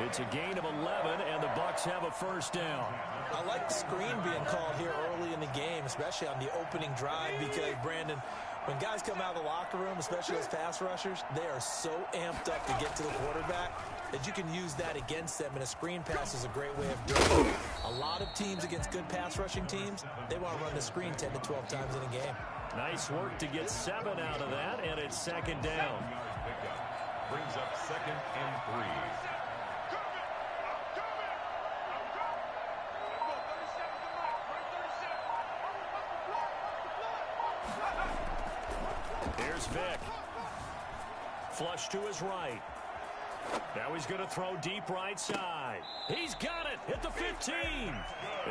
It's a gain of 11, and the Bucks have a first down. I like the screen being called here early in the game, especially on the opening drive, because, Brandon, when guys come out of the locker room, especially as pass rushers, they are so amped up to get to the quarterback that you can use that against them, and a screen pass is a great way of doing it. A lot of teams against good pass rushing teams, they want to run the screen 10 to 12 times in a game. Nice work to get 7 out of that, and it's 2nd down. Brings up 2nd and 3. Here's Vic. Flush to his right. Now he's going to throw deep right side. He's got it at the 15.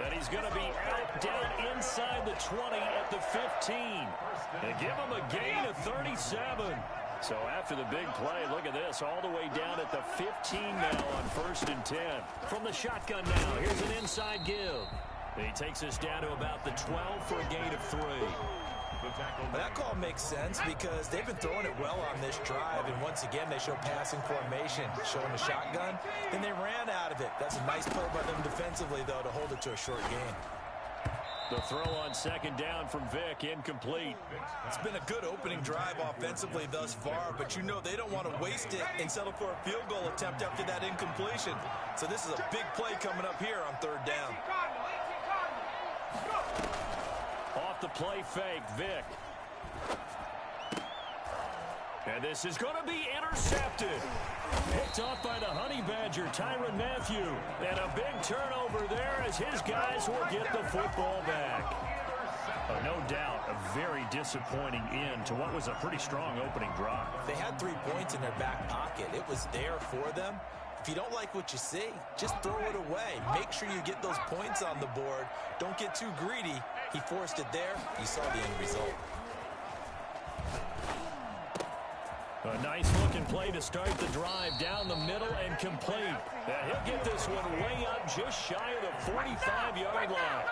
And he's going to be out down inside the 20 at the 15. And give him a gain of 37. So after the big play, look at this, all the way down at the 15 now on 1st and 10. From the shotgun now, here's an inside give. And he takes us down to about the 12 for a gain of 3. That call makes sense because they've been throwing it well on this drive, and once again they show passing formation, showing the shotgun, and they ran out of it. That's a nice play by them defensively, though, to hold it to a short gain. The throw on 2nd down from Vic, incomplete. It's been a good opening drive offensively thus far, but you know they don't want to waste it and settle for a field goal attempt after that incompletion. So this is a big play coming up here on 3rd down. Off the play fake, Vic. And this is going to be intercepted. Picked off by the Honey Badger, Tyrann Mathieu. And a big turnover there as his guys will get the football back. No doubt, a very disappointing end to what was a pretty strong opening drive. They had 3 points in their back pocket. It was there for them. If you don't like what you see, just throw it away. Make sure you get those points on the board. Don't get too greedy. He forced it there. You saw the end result. A nice-looking play to start the drive down the middle and complete. And he'll get this one way up just shy of the 45-yard line.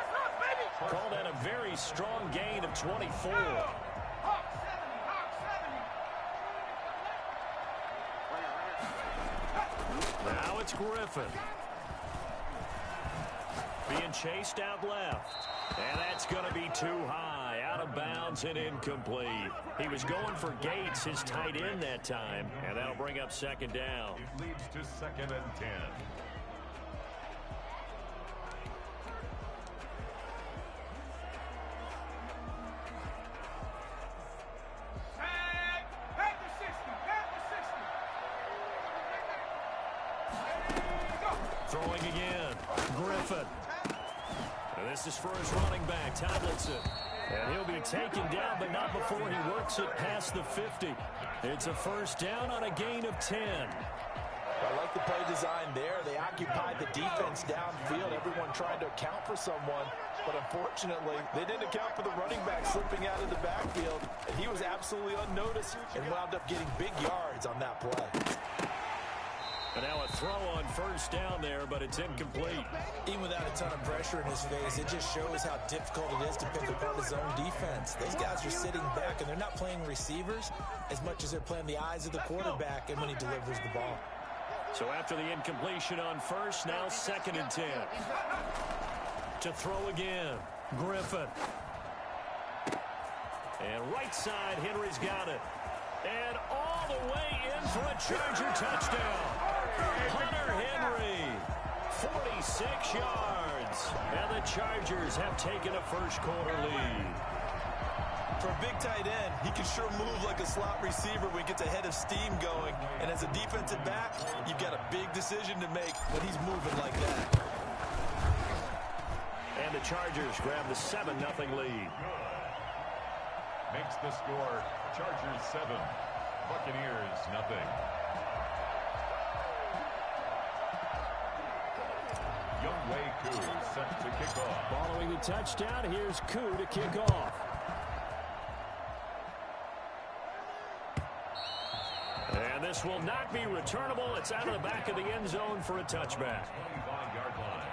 Call that a very strong gain of 24. Now it's Griffin. Being chased out left. And that's going to be too high. Out of bounds and incomplete. He was going for Gates, his tight end that time. And that'll bring up second down. It leads to 2nd and 10. Throwing again. Griffin. And this is for his running back, Tomlinson. And he'll be taken down, but not before he works it past the 50. It's a first down on a gain of 10. I like the play design there. They occupied the defense downfield, everyone trying to account for someone. But unfortunately, they didn't account for the running back slipping out of the backfield. And he was absolutely unnoticed and wound up getting big yards on that play. And now a throw on first down there, but it's incomplete. Even without a ton of pressure in his face, it just shows how difficult it is to pick apart his own defense. Those guys are sitting back, and they're not playing receivers as much as they're playing the eyes of the quarterback and when he delivers the ball. So after the incompletion on first, now 2nd and 10. To throw again, Griffin. And right side, Henry's got it. And all the way in for a Charger touchdown. Hunter Henry, 46 yards. And the Chargers have taken a first-quarter lead. For a big tight end, he can sure move like a slot receiver when he gets a head of steam going. And as a defensive back, you've got a big decision to make when he's moving like that. And the Chargers grab the 7-0 lead. Makes the score Chargers 7, Buccaneers 0. Younghoe Koo set to kick off. Following the touchdown, here's Koo to kick off. And this will not be returnable. It's out of the back of the end zone for a touchback. 25-yard line.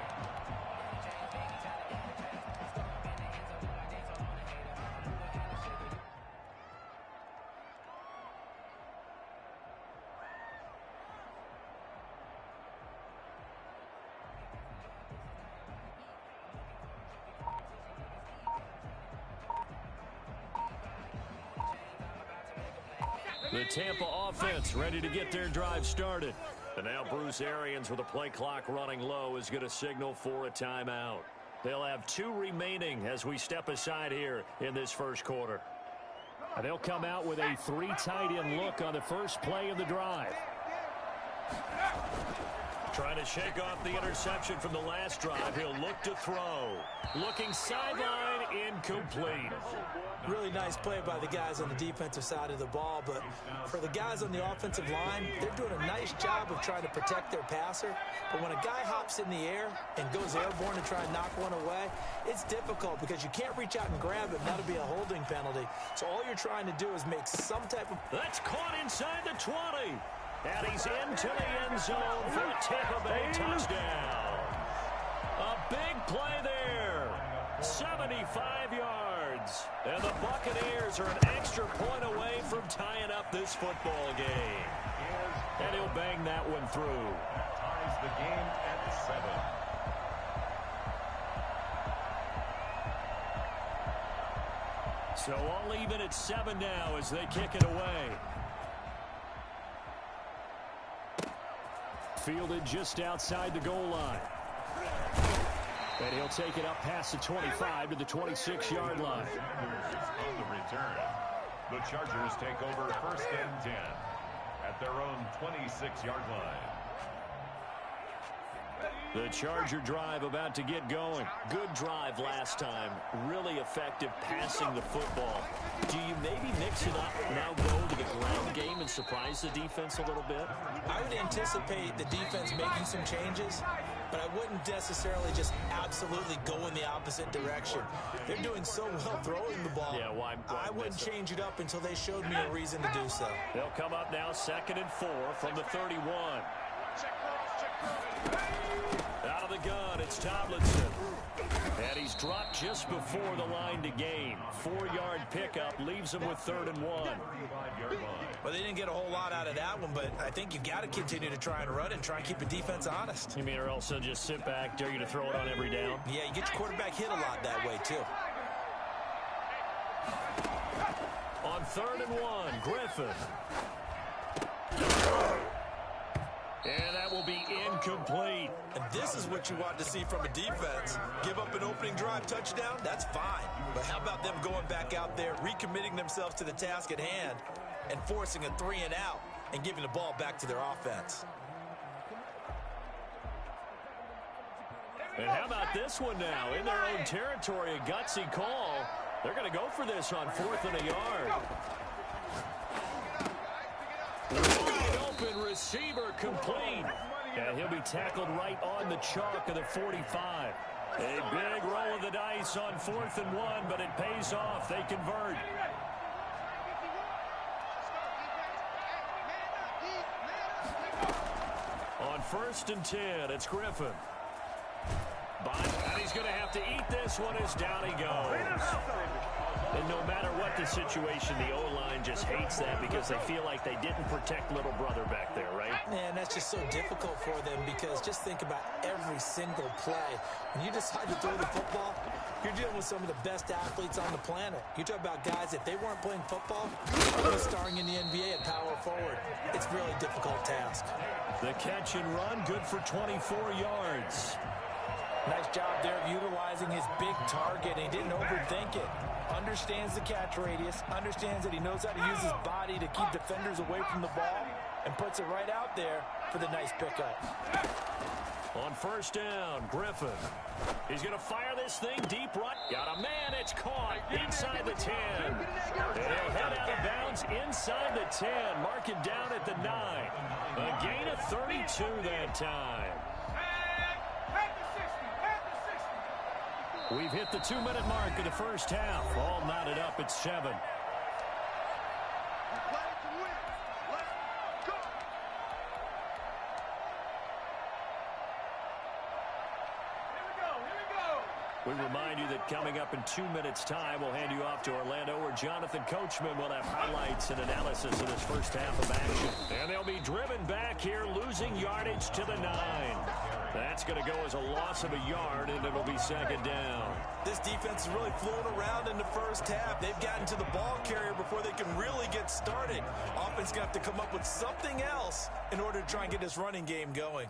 The Tampa offense ready to get their drive started. And now Bruce Arians with the play clock running low is going to signal for a timeout. They'll have 2 remaining as we step aside here in this first quarter. And they'll come out with a 3 tight end look on the first play of the drive. Trying to shake off the interception from the last drive. He'll look to throw. Looking sideline, incomplete. Really nice play by the guys on the defensive side of the ball, but for the guys on the offensive line, they're doing a nice job of trying to protect their passer. But when a guy hops in the air and goes airborne to try and knock one away, it's difficult because you can't reach out and grab it, and that'll be a holding penalty. So all you're trying to do is make some type of... That's caught inside the 20. And he's into the end zone for a Tampa Bay touchdown. A big play there. 75 yards. And the Buccaneers are an extra point away from tying up this football game. And he'll bang that one through. Ties the game at 7. So all even at 7 now as they kick it away. Fielded just outside the goal line. And he'll take it up past the 25 to the 26-yard line. On the return. The Chargers take over 1st and 10 at their own 26-yard line. The Charger drive about to get going. Good drive last time. Really effective passing the football. Do you maybe mix it up, now go to the ground game and surprise the defense a little bit? I would anticipate the defense making some changes, but I wouldn't necessarily just absolutely go in the opposite direction. They're doing so well throwing the ball. Yeah, why I wouldn't change it up until they showed me a reason to do so. They'll come up now 2nd and 4 from the 31. Out of the gun, it's Tomlinson. And he's dropped just before the line to gain. 4-yard pickup leaves him with 3rd and 1. Well, they didn't get a whole lot out of that one, but I think you got to continue to try and run and try and keep the defense honest. You mean, or else they'll just sit back, dare you to throw it on every down? Yeah, you get your quarterback hit a lot that way, too. On 3rd and 1, Griffin. And that will be incomplete. And this is what you want to see from a defense. Give up an opening drive touchdown, that's fine. But how about them going back out there, recommitting themselves to the task at hand, and forcing a 3 and out, and giving the ball back to their offense. And how about this one now? In their own territory, a gutsy call. They're going to go for this on 4th and a yard. Wide open receiver complete. And he'll be tackled right on the chalk of the 45. A big roll of the dice on 4th and 1, but it pays off. They convert. On 1st and 10, it's Griffin. And he's going to have to eat this one as down he goes. And no matter what the situation, the O-line just hates that because they feel like they didn't protect little brother back there, right? Man, that's just so difficult for them because just think about every single play. When you decide to throw the football, you're dealing with some of the best athletes on the planet. You talk about guys, if they weren't playing football, they'd be starring in the NBA at power forward. It's a really difficult task. The catch and run, good for 24 yards. Nice job there of utilizing his big target. He didn't overthink it. Understands the catch radius, understands that he knows how to use his body to keep defenders away from the ball, and puts it right out there for the nice pickup. On 1st down, Griffin. He's going to fire this thing deep right. Got a man, it's caught inside the 10. And he'll head out of bounds inside the 10. Mark it down at the 9. A gain of 32 that time. We've hit the 2-minute mark of the first half. All knotted up at 7. We remind you that coming up in 2 minutes' time, we'll hand you off to Orlando, where Jonathan Coachman will have highlights and analysis of this first half of action. And they'll be driven back here, losing yardage to the 9. That's going to go as a loss of a yard, and it'll be 2nd down. This defense is really flown around in the first half. They've gotten to the ball carrier before they can really get started. Offense going to have to come up with something else in order to try and get this running game going.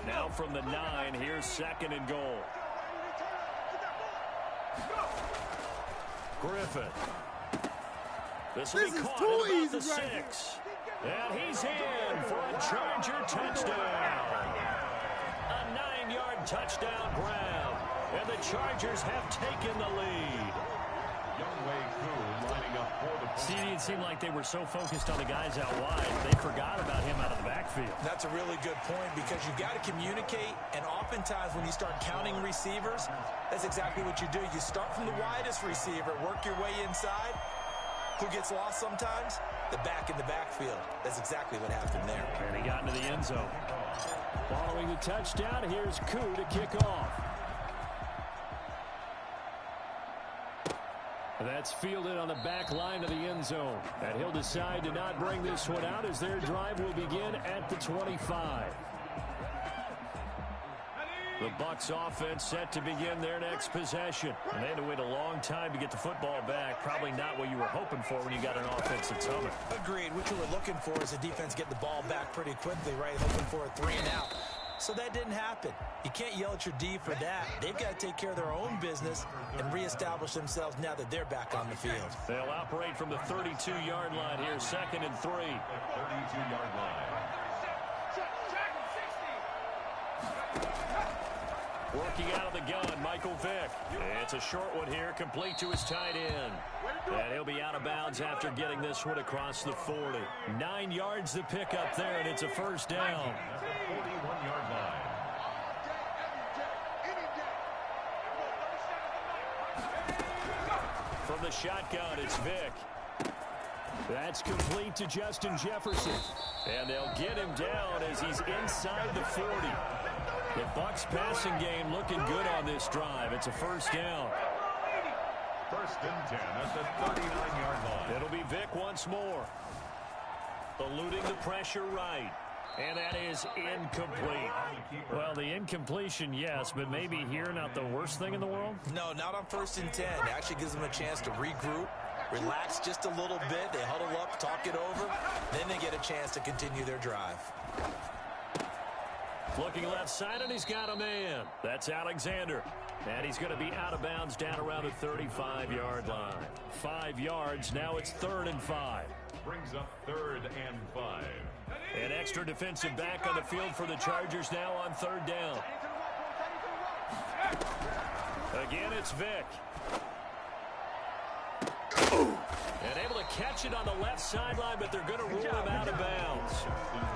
Now from the 9, here's 2nd and goal. Griffin. This will be caught at about the 6. And he's in for a Charger touchdown. A 9-yard touchdown grab. And the Chargers have taken the lead. See, it seemed like they were so focused on the guys out wide, they forgot about him out of the backfield. That's a really good point because you've got to communicate, and oftentimes when you start counting receivers, that's exactly what you do. You start from the widest receiver, work your way inside. Who gets lost sometimes? The back in the backfield. That's exactly what happened there. And he got into the end zone. Following the touchdown, here's Koo to kick off. That's fielded on the back line of the end zone. And he'll decide to not bring this one out as their drive will begin at the 25. The Bucs offense set to begin their next possession. And they had to wait a long time to get the football back. Probably not what you were hoping for when you got an offense that's humming. Agreed. What you were looking for is a defense get the ball back pretty quickly, right? Hoping for a 3 and out. So that didn't happen. You can't yell at your D for that. They've got to take care of their own business and reestablish themselves now that they're back on the field. They'll operate from the 32-yard line here, 2nd and 3. 32-yard line. Working out of the gun, Michael Vick. It's a short one here, complete to his tight end. And he'll be out of bounds after getting this one across the 40. 9 yards to pick up there, and it's a first down. At the 41-yard line. From the shotgun, it's Vick. That's complete to Justin Jefferson. And they'll get him down as he's inside the 40. The Bucs passing game looking good on this drive. It's a first down. 1st and 10 at the 39-yard line. It'll be Vick once more. Eluding the pressure right. And that is incomplete. Well, the incompletion, yes, but maybe here not the worst thing in the world? No, not on 1st and 10. It actually gives them a chance to regroup, relax just a little bit. They huddle up, talk it over. Then they get a chance to continue their drive. Looking left side, and he's got a man. That's Alexander. And he's going to be out of bounds down around the 35-yard line. 5 yards. Now it's 3rd and 5. Brings up 3rd and 5. An extra defensive back on the field for the Chargers now on 3rd down. Again, it's Vick. And able to catch it on the left sideline, but they're going to rule him out of bounds.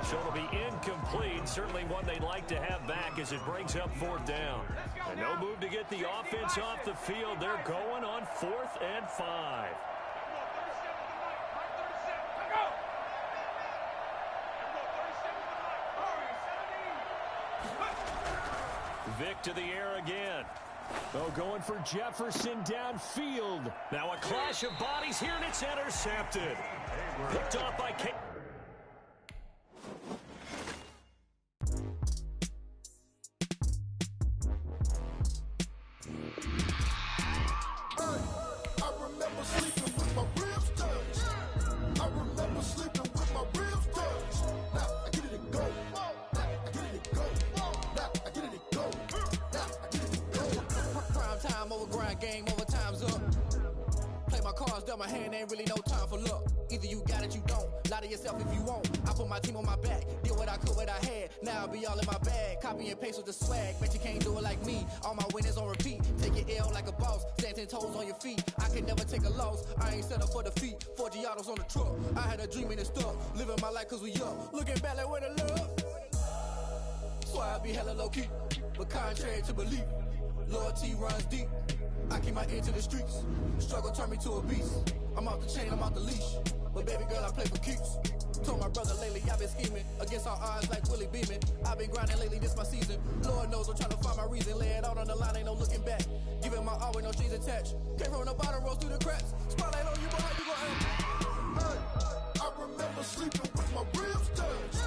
So it'll be incomplete. Certainly one they'd like to have back as it brings up 4th down. And no move to get the offense off the field. They're going on 4th and 5. Vick to the air again. Oh, going for Jefferson downfield. Now a clash of bodies here, and it's intercepted. Picked off by Kate. I remember sleeping with my ribs touched. I remember sleeping with my ribs touched. Now I get it and go. Now I get it and go. Now I get it and go. Now I get it and go. Prime time over grind game, overtime's up. Play my cards, dealt my hand, ain't really no time for luck. Either you got it, you don't. Lie to yourself if you won't. I put my team on my back, did what I could, what I had. Now I'll be all in my bag. Copy and paste with the swag. Bet you can't do it like me. All my winners on repeat. Take your L like a boss. Stand 10 toes on your feet. I can never take a loss. I ain't set up for defeat. 4 Giottos on the truck. I had a dream and it stuck. Living my life cause we up. Looking back like where the love. Swear I be hella low key. But contrary to belief, loyalty runs deep. I keep my ear to the streets. Struggle turned me to a beast. I'm off the chain, I'm off the leash. But baby girl, I play for keeps. Told my brother lately, I've been scheming. Against all odds like Willie Beeman. I've been grinding lately, this my season. Lord knows I'm trying to find my reason. Lay it out on the line, ain't no looking back. Giving my all with no strings attached. Came from the bottom, rose through the cracks. Spotlight on you, boy, how you gon' act? I remember sleeping with my ribs touched.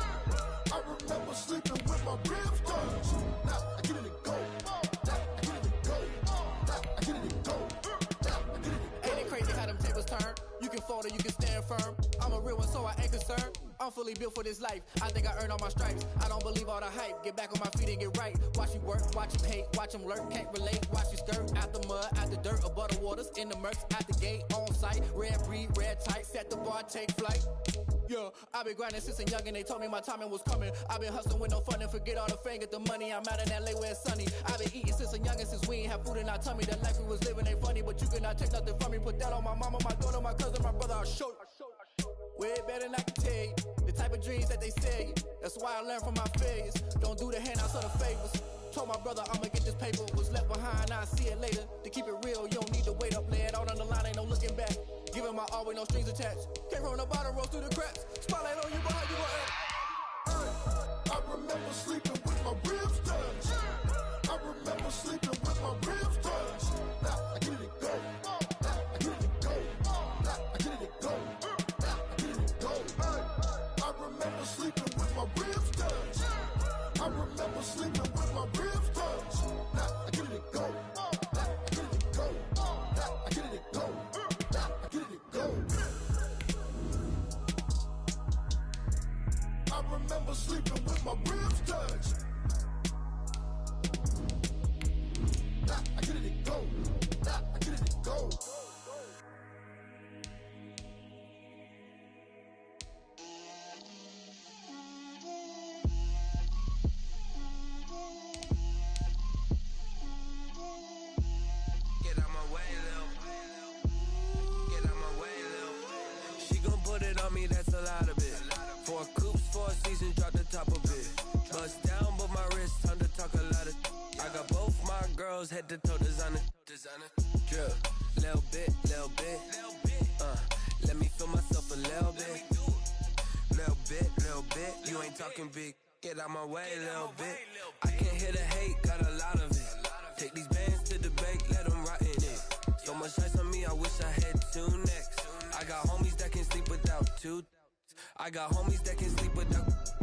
I remember sleeping with my ribs touched. Now I get it and go. Now I get it and go. Now I get it and go. Now I get it and go. Ain't it crazy how them tables turn? You can fold or you can stand firm. I'm a real one, so I ain't concerned. I'm fully built for this life. I think I earned all my stripes. I don't believe all the hype. Get back on my feet and get right. Watch you work, watch him hate, watch him lurk. Can't relate, watch you skirt. Out the mud, out the dirt, above the waters, in the murks, out the gate, on site. Red breed, red tight, set the bar, take flight. Yeah, I've been grinding since a youngin'. They told me my timing was coming. I've been hustling with no fun and forget all the fame, get the money. I'm out in LA where it's sunny. I've been eating since a youngin', since we ain't have food in our tummy. The life we was living ain't funny, but you cannot take nothing from me. Put that on my mama, my daughter, my cousin, my brother. I'll show you. Way better than I can tell you. The type of dreams that they sell you. That's why I learned from my failures. Don't do the handouts or the favors. Told my brother I'ma get this paper. Was left behind, I'll see it later. To keep it real, you don't need to wait up. Lay it out on the line, ain't no looking back. Giving my all with no strings attached. Came from the bottom, rose through the cracks. Spotlight on you, boy, how you gon' act? I remember sleeping with my ribs touched. I remember sleeping with my ribs touched. Now I get it and go. Now I get it and go. Now I get it and go. Now I get it and go. I remember sleeping with my ribs touched. I remember sleeping with my ribs touched. Now I get it and go. Now I get it and go. Now I get it and go. Now I get it and go. I remember sleeping with my ribs touched. me, that's a lot of it. 4 coops, 4 seasons, drop the top of it. Bust down, but my wrist, time to talk a lot of. I got both my girls head to toe designer. Drill, little bit, little bit. Let me feel myself a little bit. Little bit. You ain't talking big. Get out my way, little bit. I can't hear the hate, got a lot of it. Take these bands to the bank, let them rot in it. So much ice on me, I wish I had 2 necks. I got homies that can sleep without 2. I got homies that can sleep without.